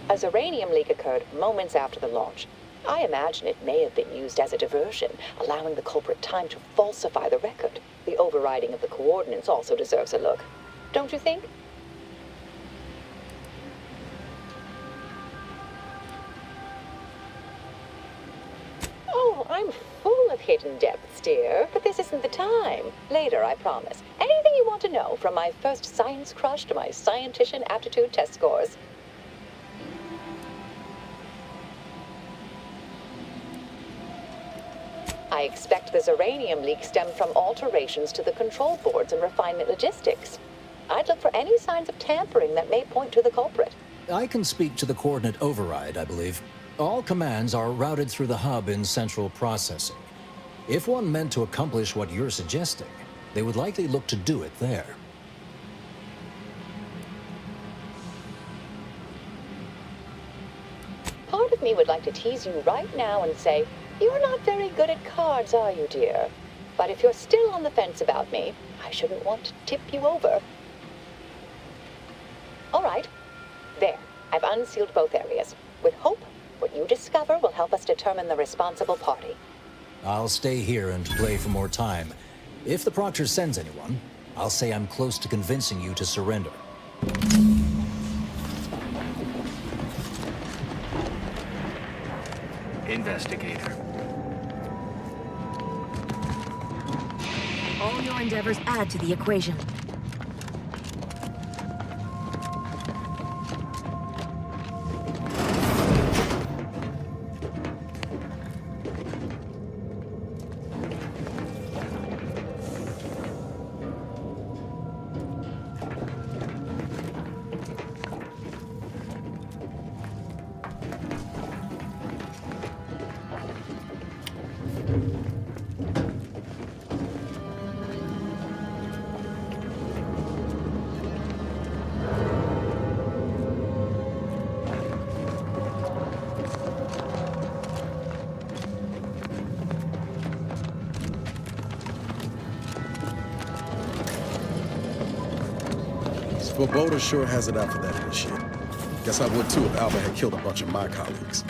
A Zeranium leak occurred moments after the launch. I imagine it may have been used as a diversion, allowing the culprit time to falsify the record. The overriding of the coordinates also deserves a look. Don't you think? Oh, I'm full of hidden depths, dear, but this isn't the time. Later, I promise. Anything you want to know, from my first science crush to my scientician aptitude test scores. I expect the Zeranium leak stemmed from alterations to the control boards and refinement logistics. I'd look for any signs of tampering that may point to the culprit. I can speak to the coordinate override, I believe. All commands are routed through the hub in central processing. If one meant to accomplish what you're suggesting, they would likely look to do it there. Part of me would like to tease you right now and say, you're not very good at cards, are you, dear? But if you're still on the fence about me, I shouldn't want to tip you over. All right. There. I've unsealed both areas. With hope, What you discover will help us determine the responsible party. I'll stay here and play for more time. If the Proctor sends anyone, I'll say I'm close to convincing you to surrender. Investigator. All your endeavors add to the equation. Svoboda sure has it out for that initiate. Guess I would too if Alba had killed a bunch of my colleagues.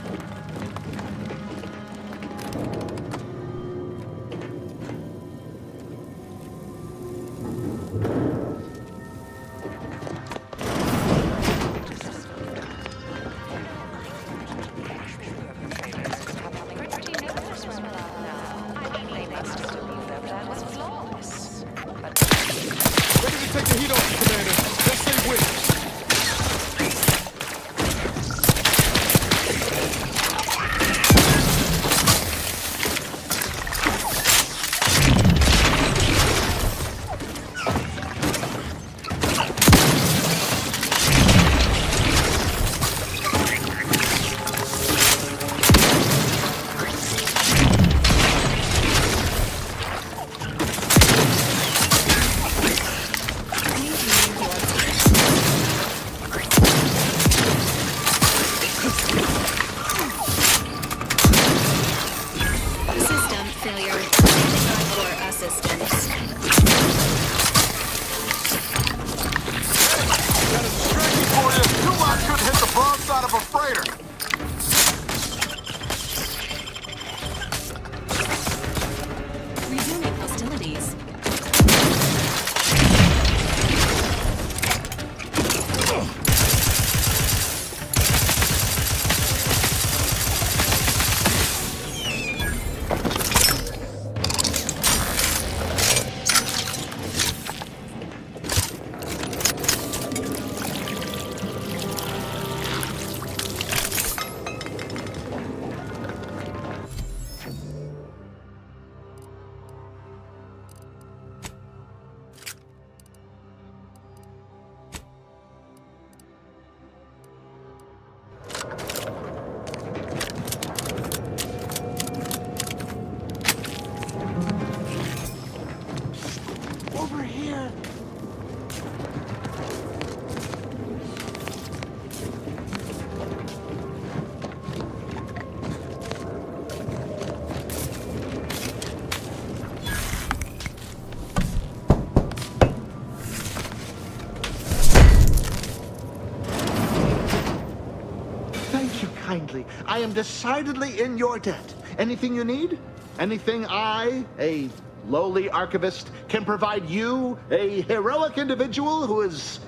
Kindly. I am decidedly in your debt. Anything you need? Anything I, a lowly archivist, can provide you, a heroic individual who is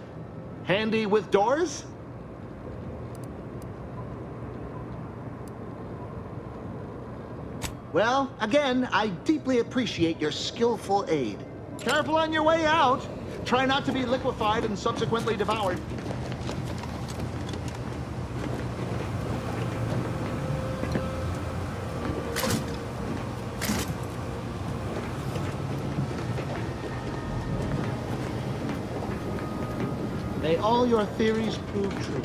handy with doors? Well, again, I deeply appreciate your skillful aid. Careful on your way out. Try not to be liquefied and subsequently devoured. May all your theories prove true.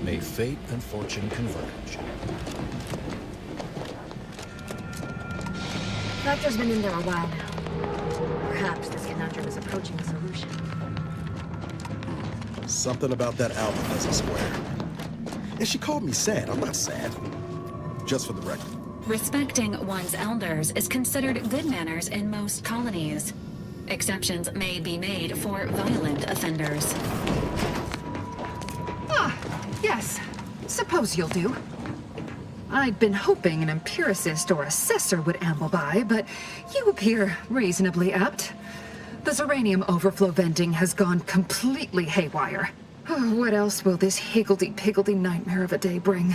May fate and fortune converge. Factor's been in there a while now. Perhaps this conundrum is approaching a solution. Something about that album doesn't square. And she called me sad. I'm not sad. Just for the record. Respecting one's elders is considered good manners in most colonies. Exceptions may be made for violent offenders. Yes, suppose you'll do. I'd been hoping an empiricist or assessor would amble by, but you appear reasonably apt. The Zeranium overflow venting has gone completely haywire. What else will this higgledy-piggledy nightmare of a day bring?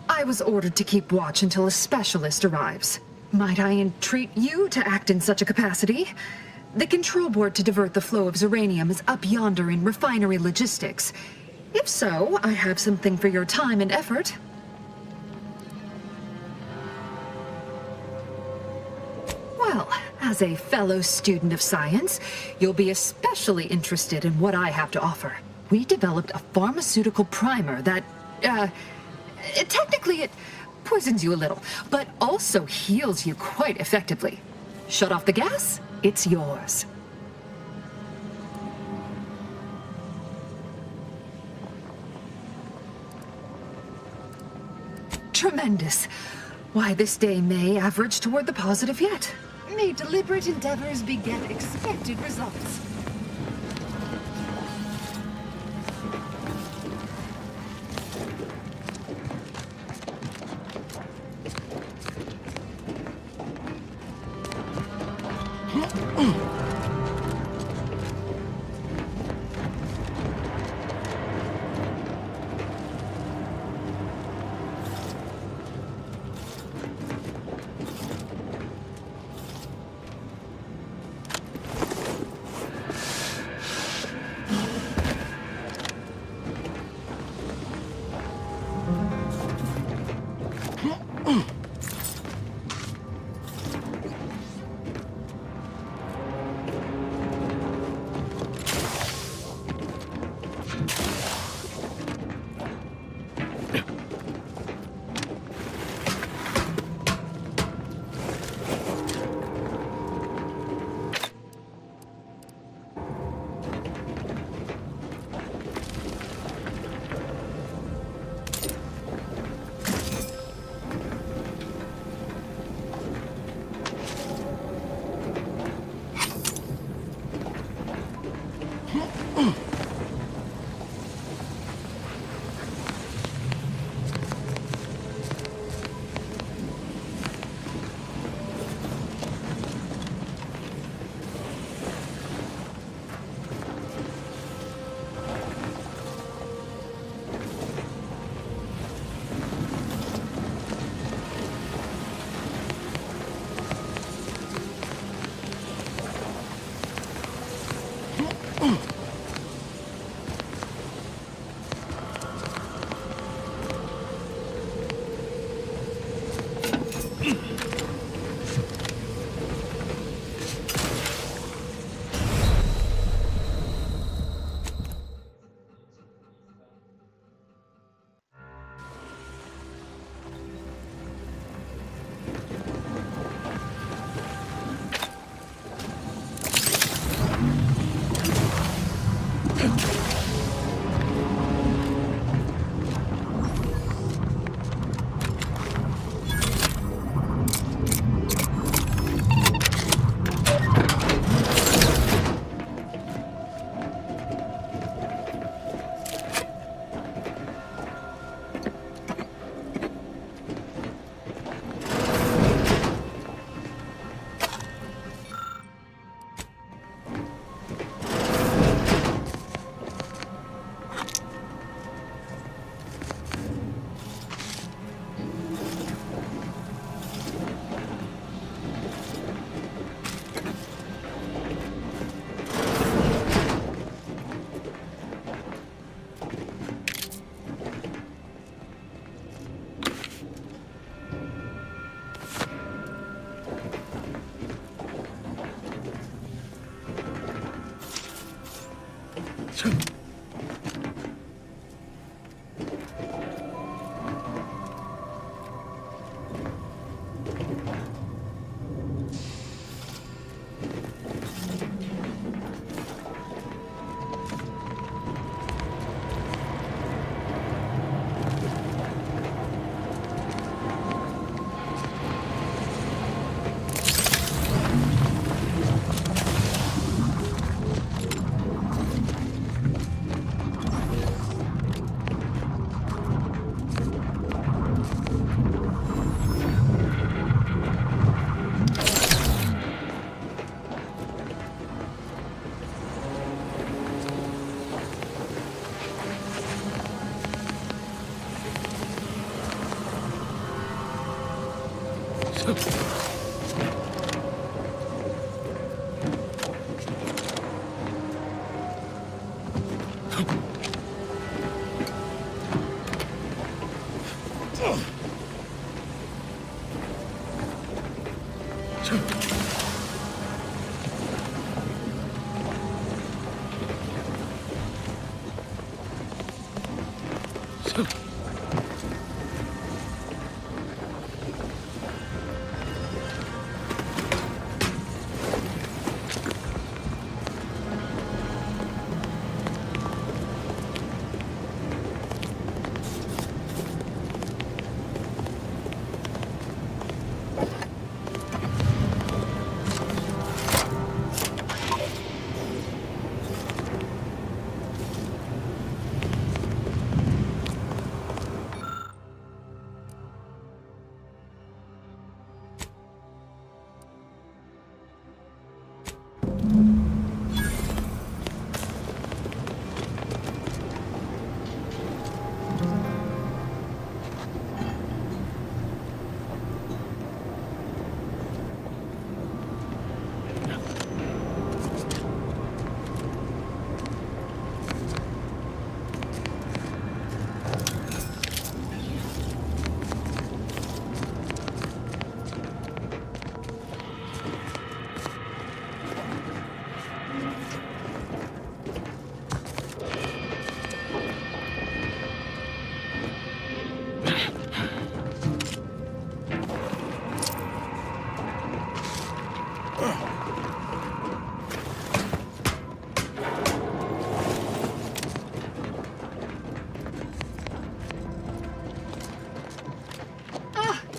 I was ordered to keep watch until a specialist arrives. Might I entreat you to act in such a capacity? The control board to divert the flow of Zeranium is up yonder in refinery logistics. If so, I have something for your time and effort. Well, as a fellow student of science, you'll be especially interested in what I have to offer. We developed a pharmaceutical primer that, technically it poisons you a little, but also heals you quite effectively. Shut off the gas, it's yours. Tremendous. Why, this day may average toward the positive yet. May deliberate endeavors beget expected results.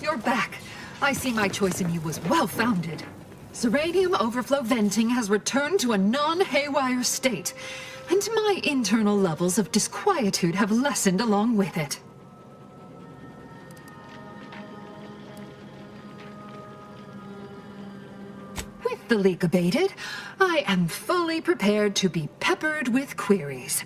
You're back. I see my choice in you was well-founded. Zeranium overflow venting has returned to a non-haywire state, and my internal levels of disquietude have lessened along with it. With the leak abated, I am fully prepared to be peppered with queries.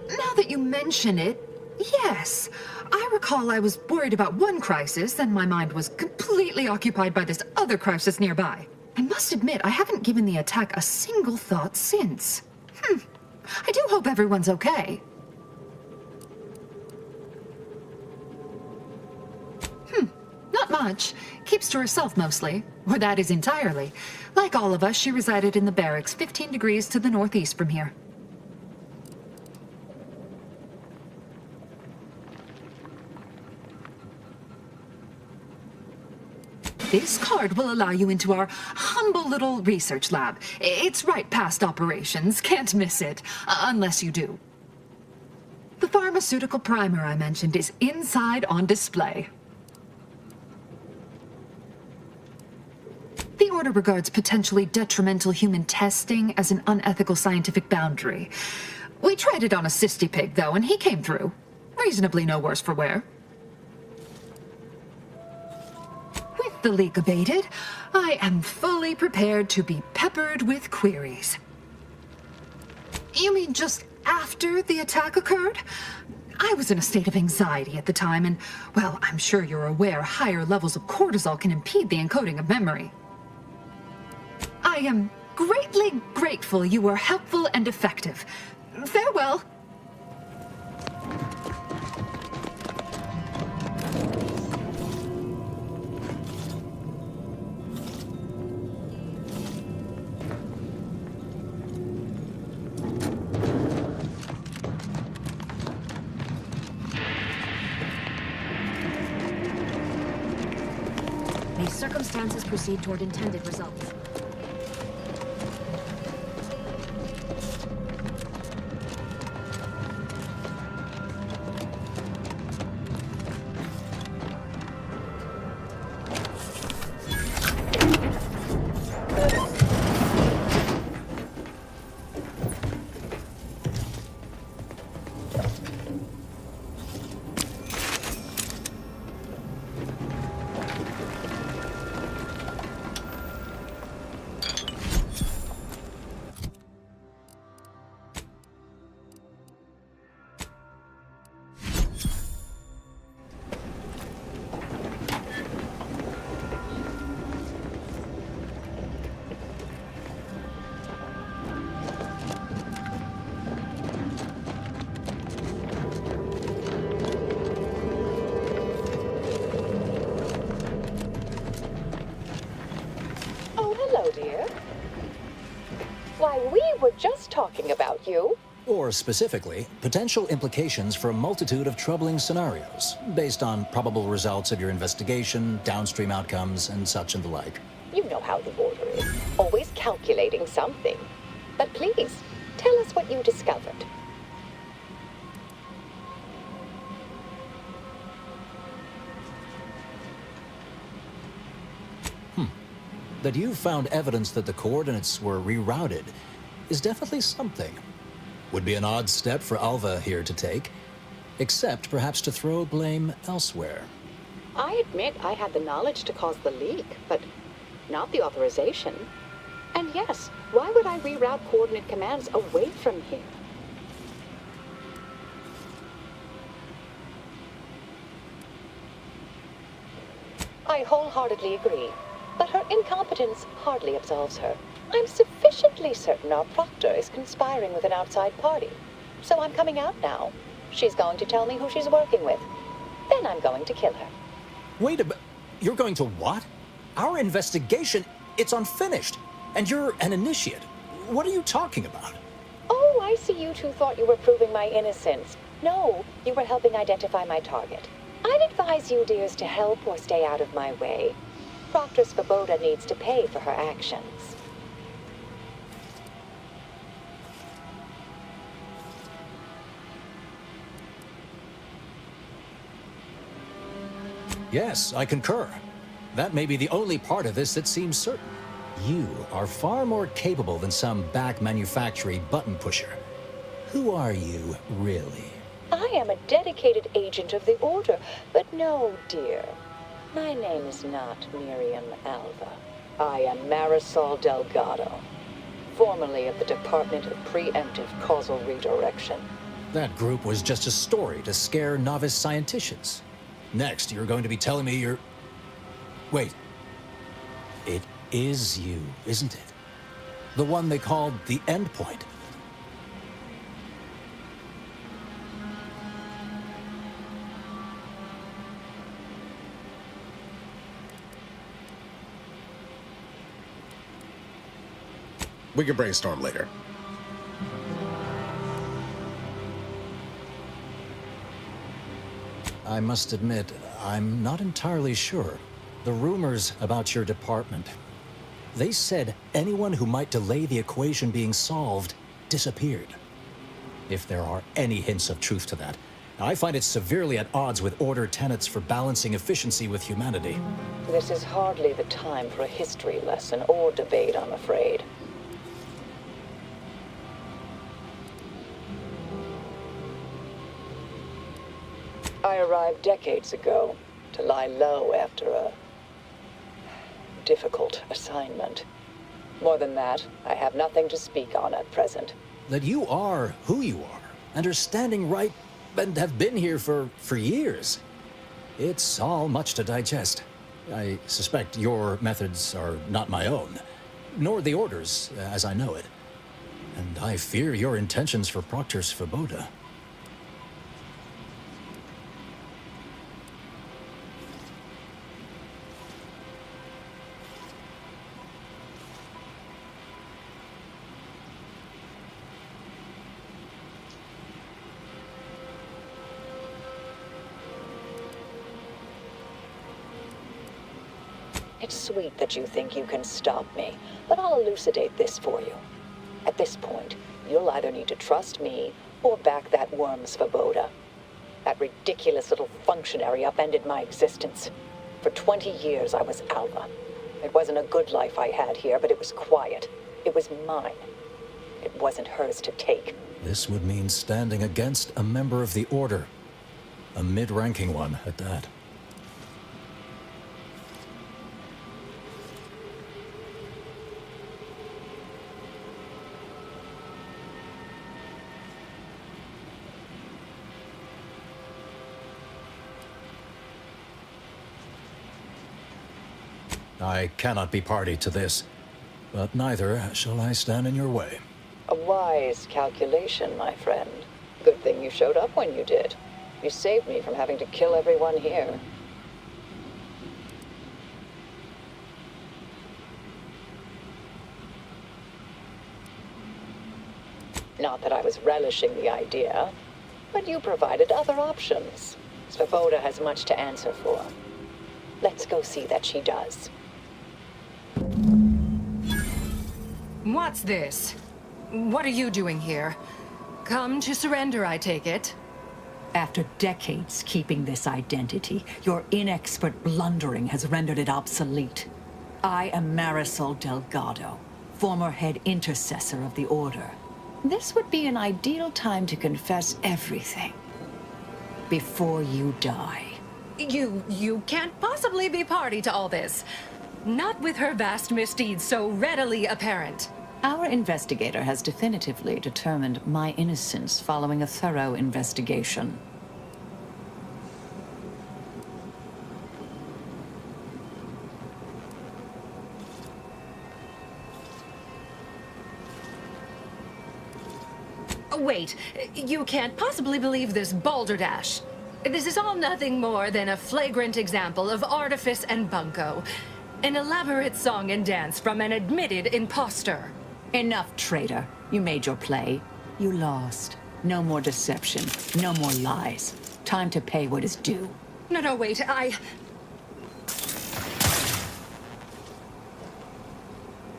Now that you mention it, yes, I recall I was worried about one crisis, and my mind was completely occupied by this other crisis nearby. I must admit, I haven't given the attack a single thought since. I do hope everyone's okay. Not much. Keeps to herself mostly, or that is entirely. Like all of us, she resided in the barracks 15 degrees to the northeast from here. This card will allow you into our humble little research lab. It's right past operations, can't miss it, unless you do. The pharmaceutical primer I mentioned is inside on display. The Order regards potentially detrimental human testing as an unethical scientific boundary. We tried it on a cysty pig, though, and he came through. Reasonably no worse for wear. With the leak abated, I am fully prepared to be peppered with queries. You mean just after the attack occurred? I was in a state of anxiety at the time, and, well, I'm sure you're aware higher levels of cortisol can impede the encoding of memory. I am greatly grateful you were helpful and effective. Farewell. May circumstances proceed toward intended results. Just talking about you. Or specifically, potential implications for a multitude of troubling scenarios, based on probable results of your investigation, downstream outcomes, and such and the like. You know how the Order is. Always calculating something. But please, tell us what you discovered. That you found evidence that the coordinates were rerouted is definitely something. Would be an odd step for Alva here to take, except perhaps to throw blame elsewhere. I admit I had the knowledge to cause the leak, but not the authorization. And yes, why would I reroute coordinate commands away from here? I wholeheartedly agree, but her incompetence hardly absolves her. I'm sufficiently certain our proctor is conspiring with an outside party. So I'm coming out now. She's going to tell me who she's working with. Then I'm going to kill her. Wait a minute. You're going to what? Our investigation, it's unfinished. And you're an initiate. What are you talking about? Oh, I see you two thought you were proving my innocence. No, you were helping identify my target. I'd advise you dears to help or stay out of my way. Proctor Svoboda needs to pay for her actions. Yes, I concur. That may be the only part of this that seems certain. You are far more capable than some back manufactory button pusher. Who are you, really? I am a dedicated agent of the Order, but no, dear. My name is not Miriam Alva. I am Marisol Delgado, formerly of the Department of Preemptive Causal Redirection. That group was just a story to scare novice scienticians. Next, you're going to be telling me you're... Wait. It is you, isn't it? The one they called the Endpoint. We can brainstorm later. I must admit, I'm not entirely sure. The rumors about your department. They said anyone who might delay the equation being solved disappeared. If there are any hints of truth to that, I find it severely at odds with Order tenets for balancing efficiency with humanity. This is hardly the time for a history lesson or debate, I'm afraid. I arrived decades ago to lie low after a difficult assignment. More than that, I have nothing to speak on at present. That you are who you are, and are standing right, and have been here for years. It's all much to digest. I suspect your methods are not my own, nor the Order's, as I know it. And I fear your intentions for Proctor Svoboda. It's sweet that you think you can stop me, but I'll elucidate this for you. At this point, you'll either need to trust me or back that worm Svoboda. That ridiculous little functionary upended my existence. For 20 years, I was Alva. It wasn't a good life I had here, but it was quiet. It was mine. It wasn't hers to take. This would mean standing against a member of the Order. A mid-ranking one, at that. I cannot be party to this, but neither shall I stand in your way. A wise calculation, my friend. Good thing you showed up when you did. You saved me from having to kill everyone here. Not that I was relishing the idea, but you provided other options. Svoboda has much to answer for. Let's go see that she does. What's this? What are you doing here? Come to surrender, I take it? After decades keeping this identity, your inexpert blundering has rendered it obsolete. I am Marisol Delgado, former head intercessor of the Order. This would be an ideal time to confess everything before you die. You can't possibly be party to all this. Not with her vast misdeeds so readily apparent. Our investigator has definitively determined my innocence following a thorough investigation. Wait, you can't possibly believe this balderdash. This is all nothing more than a flagrant example of artifice and bunco. An elaborate song and dance from an admitted imposter. Enough, traitor. You made your play. You lost. No more deception. No more lies. Time to pay what is due. No, wait,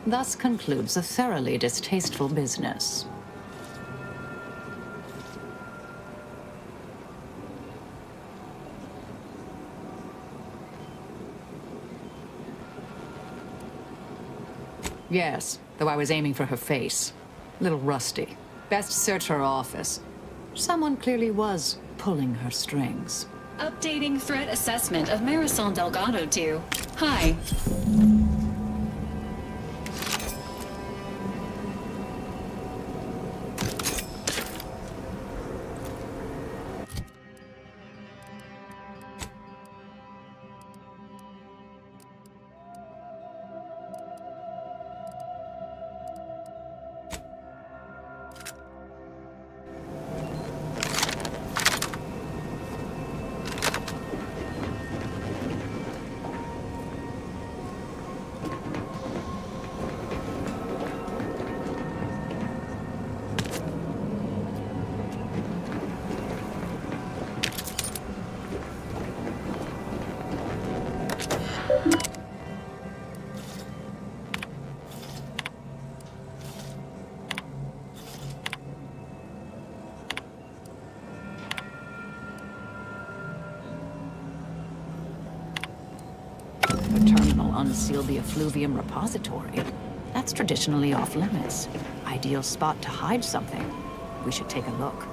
Thus concludes a thoroughly distasteful business. Yes, though I was aiming for her face. Little rusty. Best search her office. Someone clearly was pulling her strings. Updating threat assessment of Marisol Delgado to Hi. The terminal unsealed the effluvium repository. That's traditionally off limits. Ideal spot to hide something. We should take a look.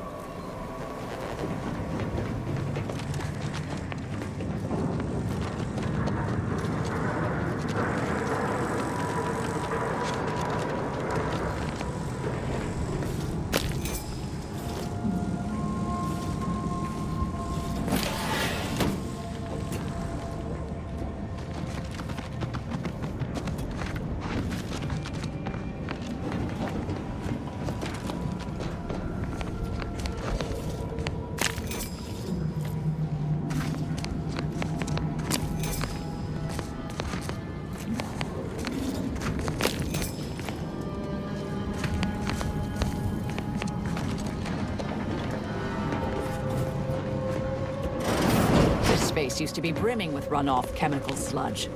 This space used to be brimming with runoff chemical sludge.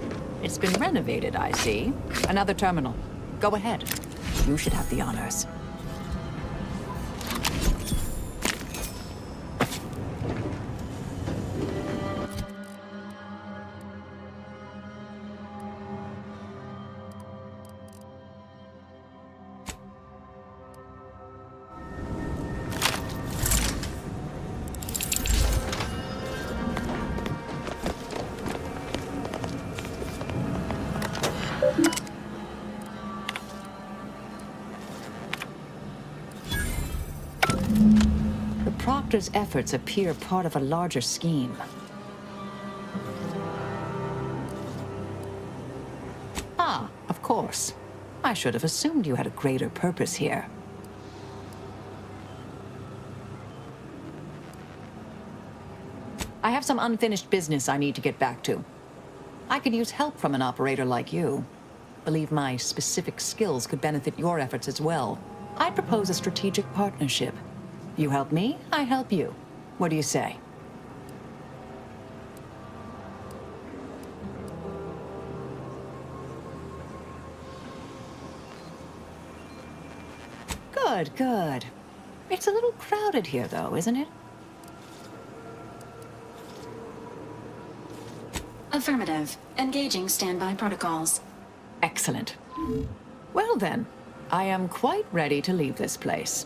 It's been renovated, I see. Another terminal. Go ahead. You should have the honors. Proctor's efforts appear part of a larger scheme. Ah, of course. I should have assumed you had a greater purpose here. I have some unfinished business I need to get back to. I could use help from an operator like you. Believe my specific skills could benefit your efforts as well. I propose a strategic partnership. You help me, I help you. What do you say? Good, good. It's a little crowded here, though, isn't it? Affirmative. Engaging standby protocols. Excellent. Well then, I am quite ready to leave this place.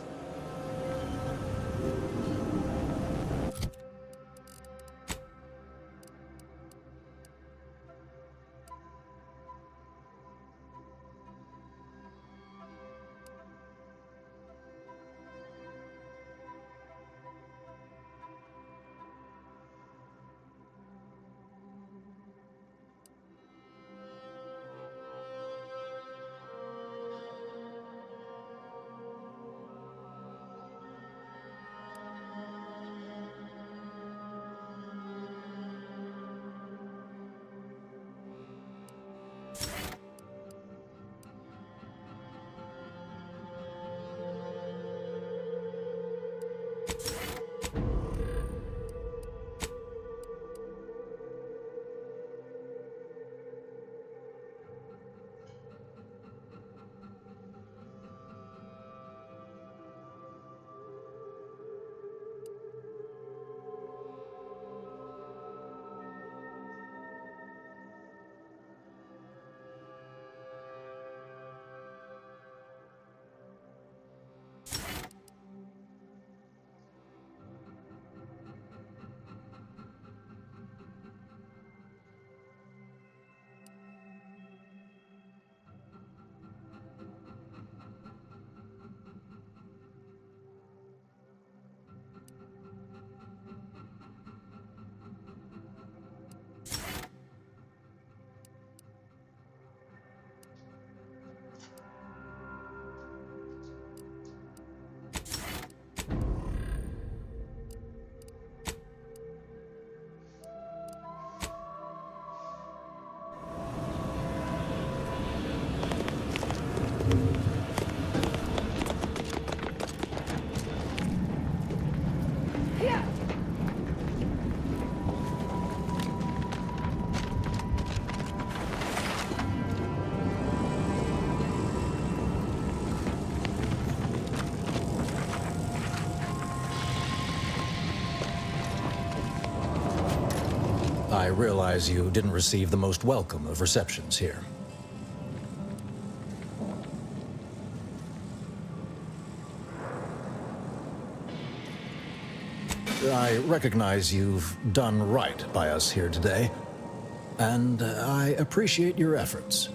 I realize you didn't receive the most welcome of receptions here. I recognize you've done right by us here today, and I appreciate your efforts.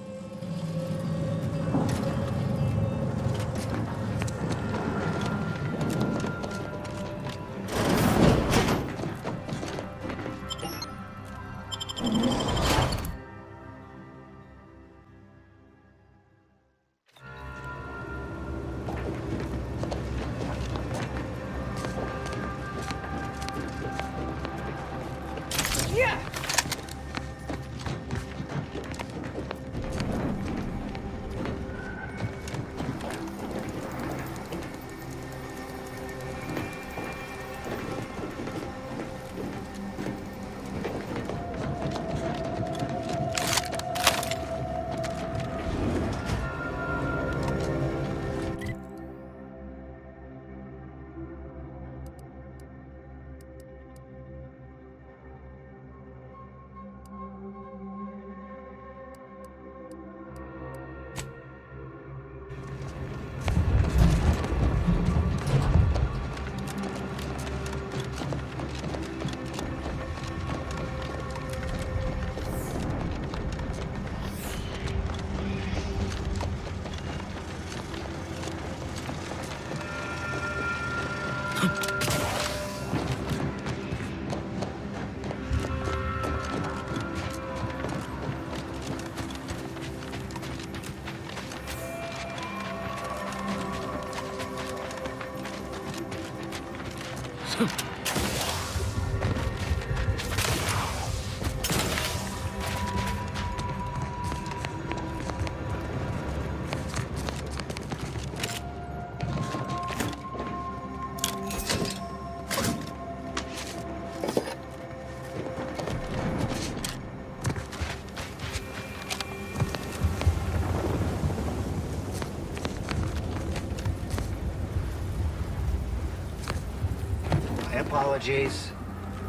Apologies.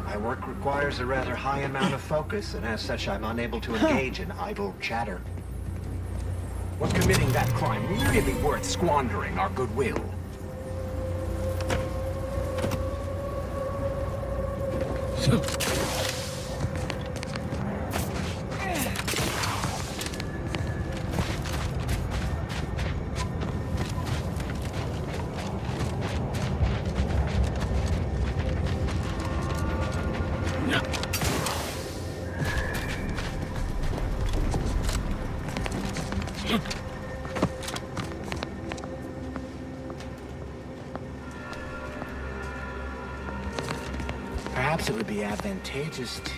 My work requires a rather high amount of focus, and as such, I'm unable to engage in idle chatter. Was committing that crime really worth squandering our goodwill? Perhaps it would be advantageous to...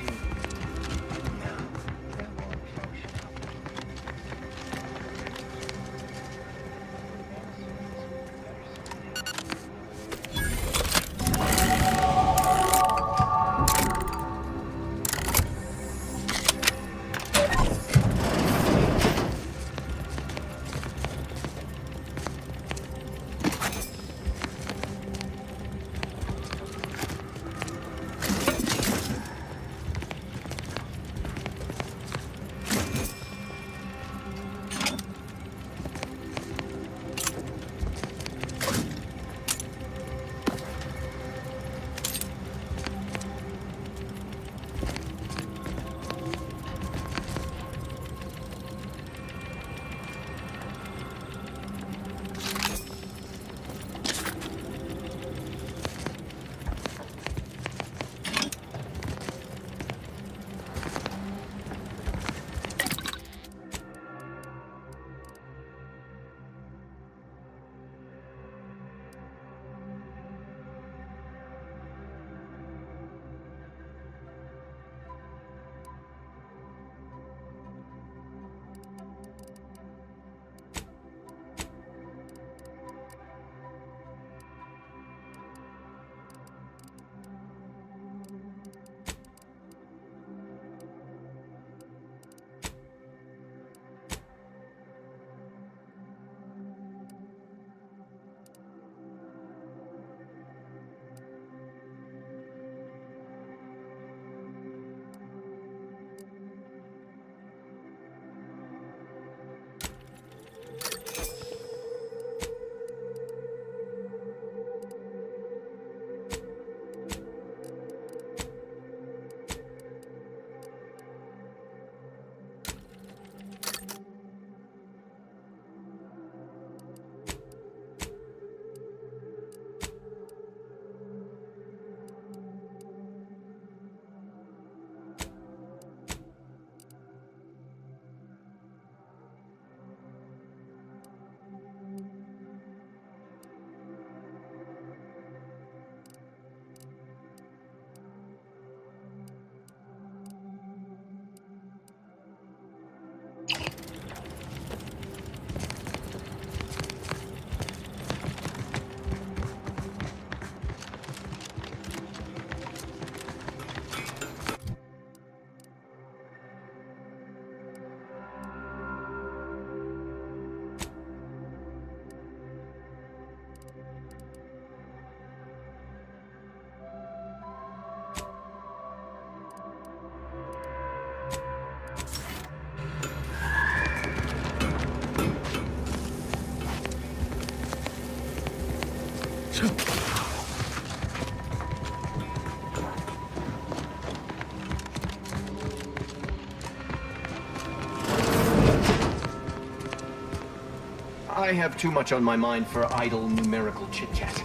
I have too much on my mind for idle numerical chit-chat.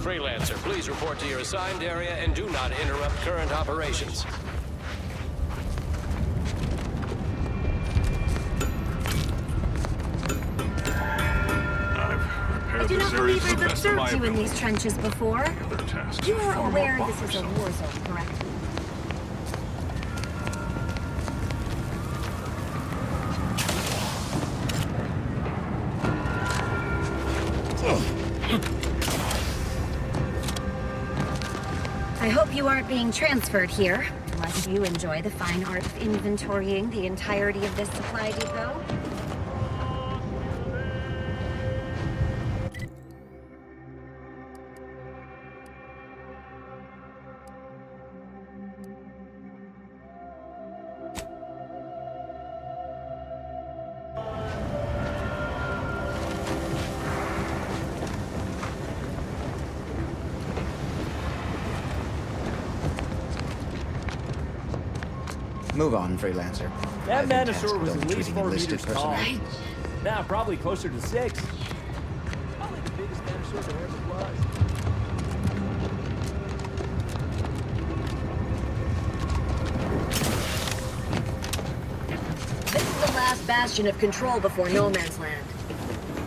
Freelancer, please report to your assigned area and do not interrupt current operations. I do not this area believe to the I've best of my observed you in ability. these trenches before. Other tasks You are are far more aware this is a bothersome. war zone, correct? I hope you aren't being transferred here, unless you enjoy the fine art of inventorying the entirety of this supply depot. Move on, freelancer. That I've been Manosaur tasked was with at least treating 4 enlisted meters tall. personnel. Now probably closer to 6. Probably the biggest Manosaur there ever was. This is the last bastion of control before no man's land.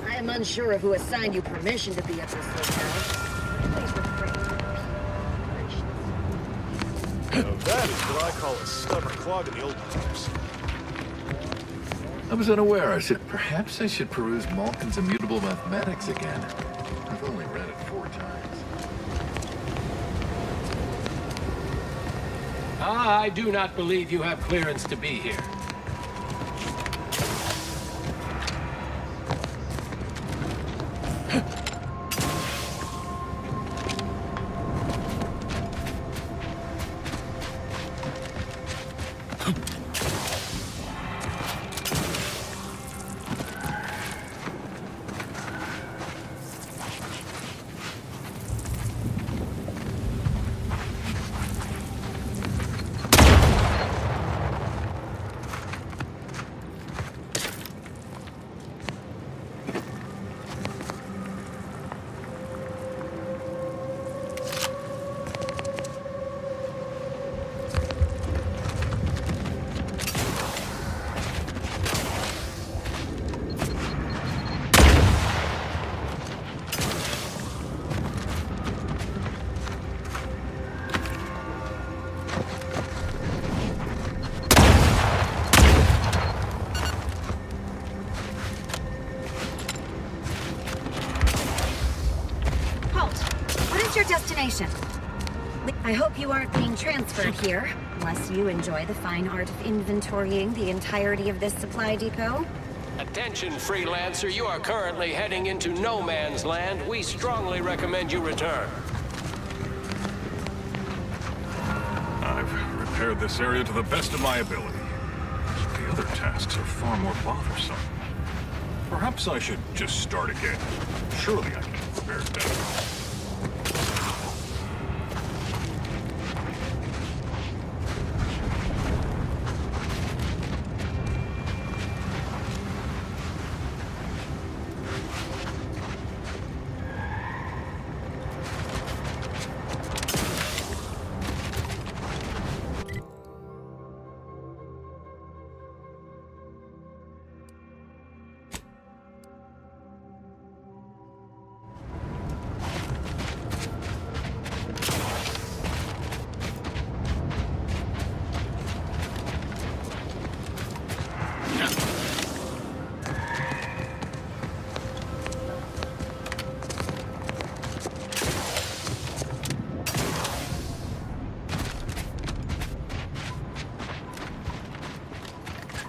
I am unsure of who assigned you permission to be at this locale. Please refrain from Now that is what I call a stubborn clog in the old times. I was unaware. I said, perhaps I should peruse Malkin's Immutable Mathematics again. I've only read it 4 times. I do not believe you have clearance to be here. destination. I hope you aren't being transferred here, unless you enjoy the fine art of inventorying the entirety of this supply depot. Attention, freelancer. You are currently heading into no man's land. We strongly recommend you return. I've repaired this area to the best of my ability. The other tasks are far more bothersome. Perhaps I should just start again. Surely I can prepare better.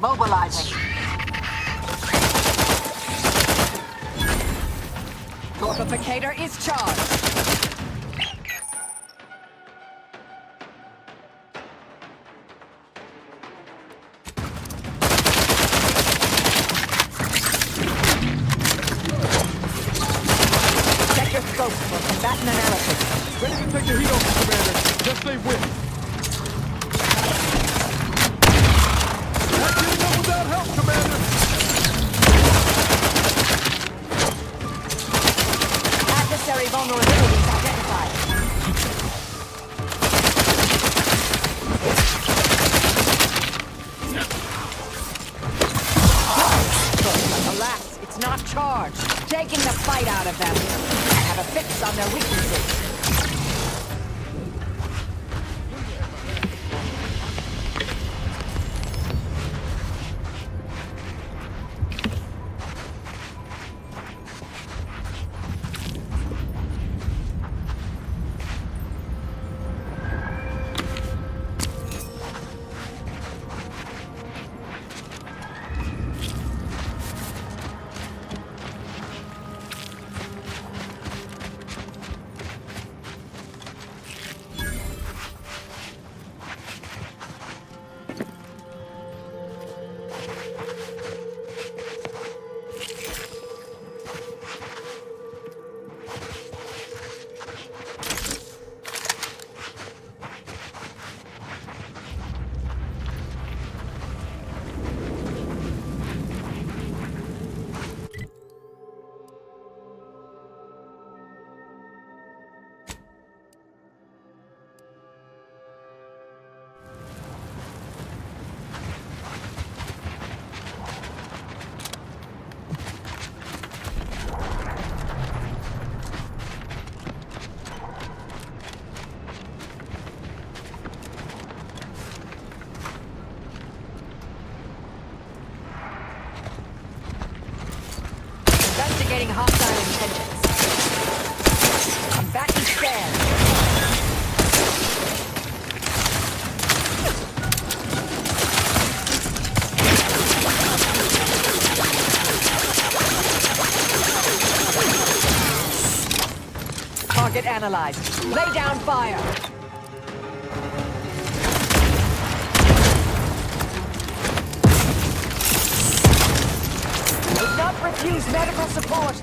Mobilizing. Torpificator is charged. Check your scope for combatant analysis. Ready to take the heat off, Commander. Just stay with. Without help, Commander! Adversary vulnerabilities identified. Alas, it's not charged. Taking the fight out of them. analyzed. Lay down fire. Do not refuse medical support.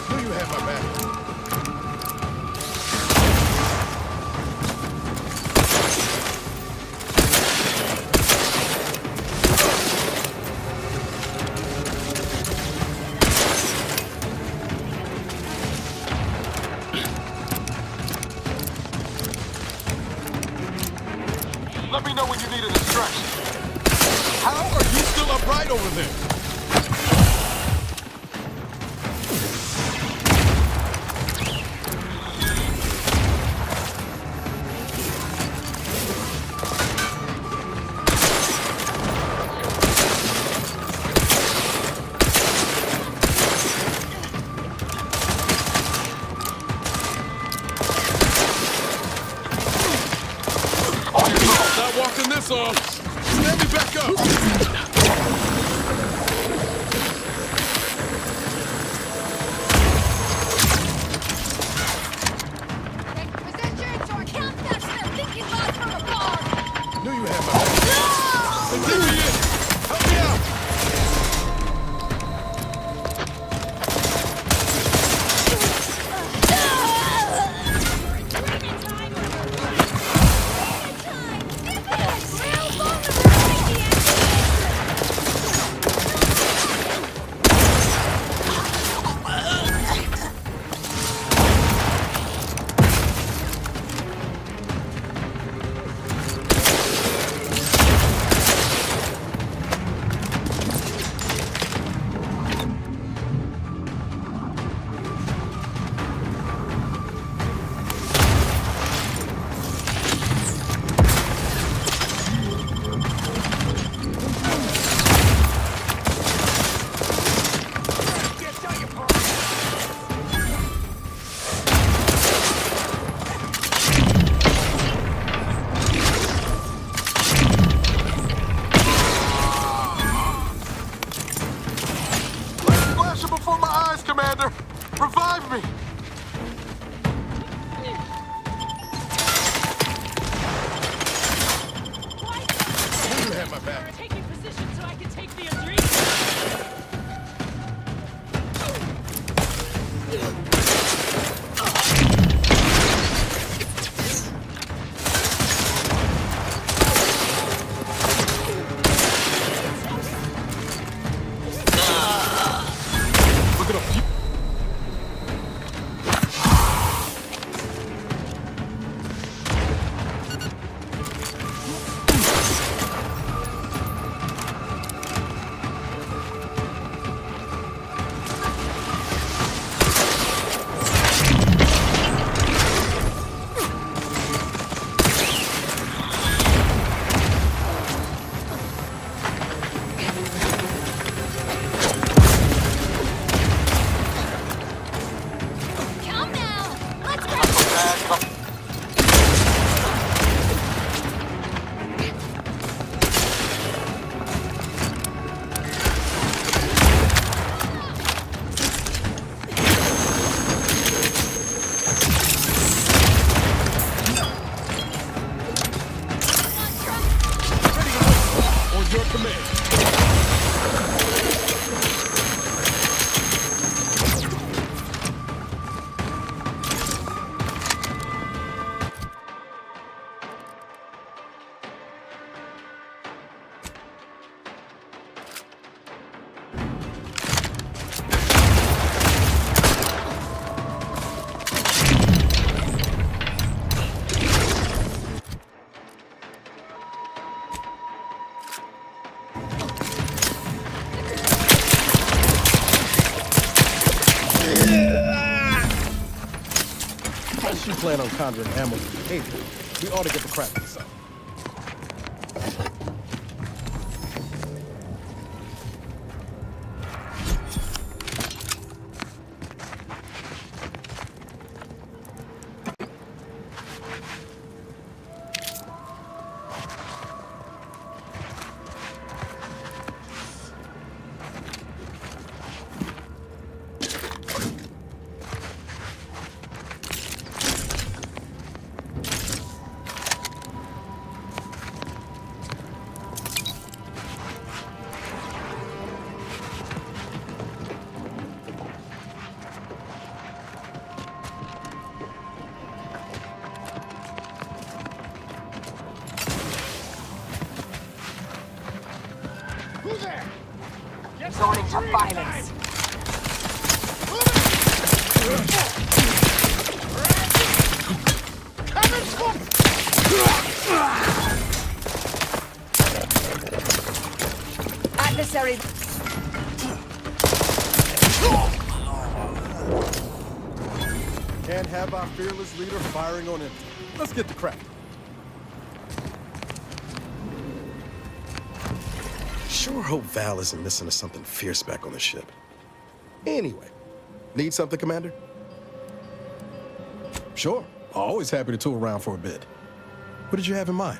Do you have my back? Let me know when you need an distraction. How are you still upright over there? Not walking this off. Stand me back up. Knew you had my back. Then get me in. Help me out. Flashing before my eyes, Commander. Revive me. You have my back. Taking position so I can take the adrenaline. Look at him. Come now. Let's go. On your command. Unless you plan on conjuring ammo from behavior, we ought to get the crap this up. Resorting to violence. Adversary. Can't have our fearless leader firing on empty. Let's get the crap. Sure hope Val isn't listening to something fierce back on the ship. Anyway, need something, Commander? Sure. Always happy to tool around for a bit. What did you have in mind?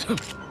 Huh.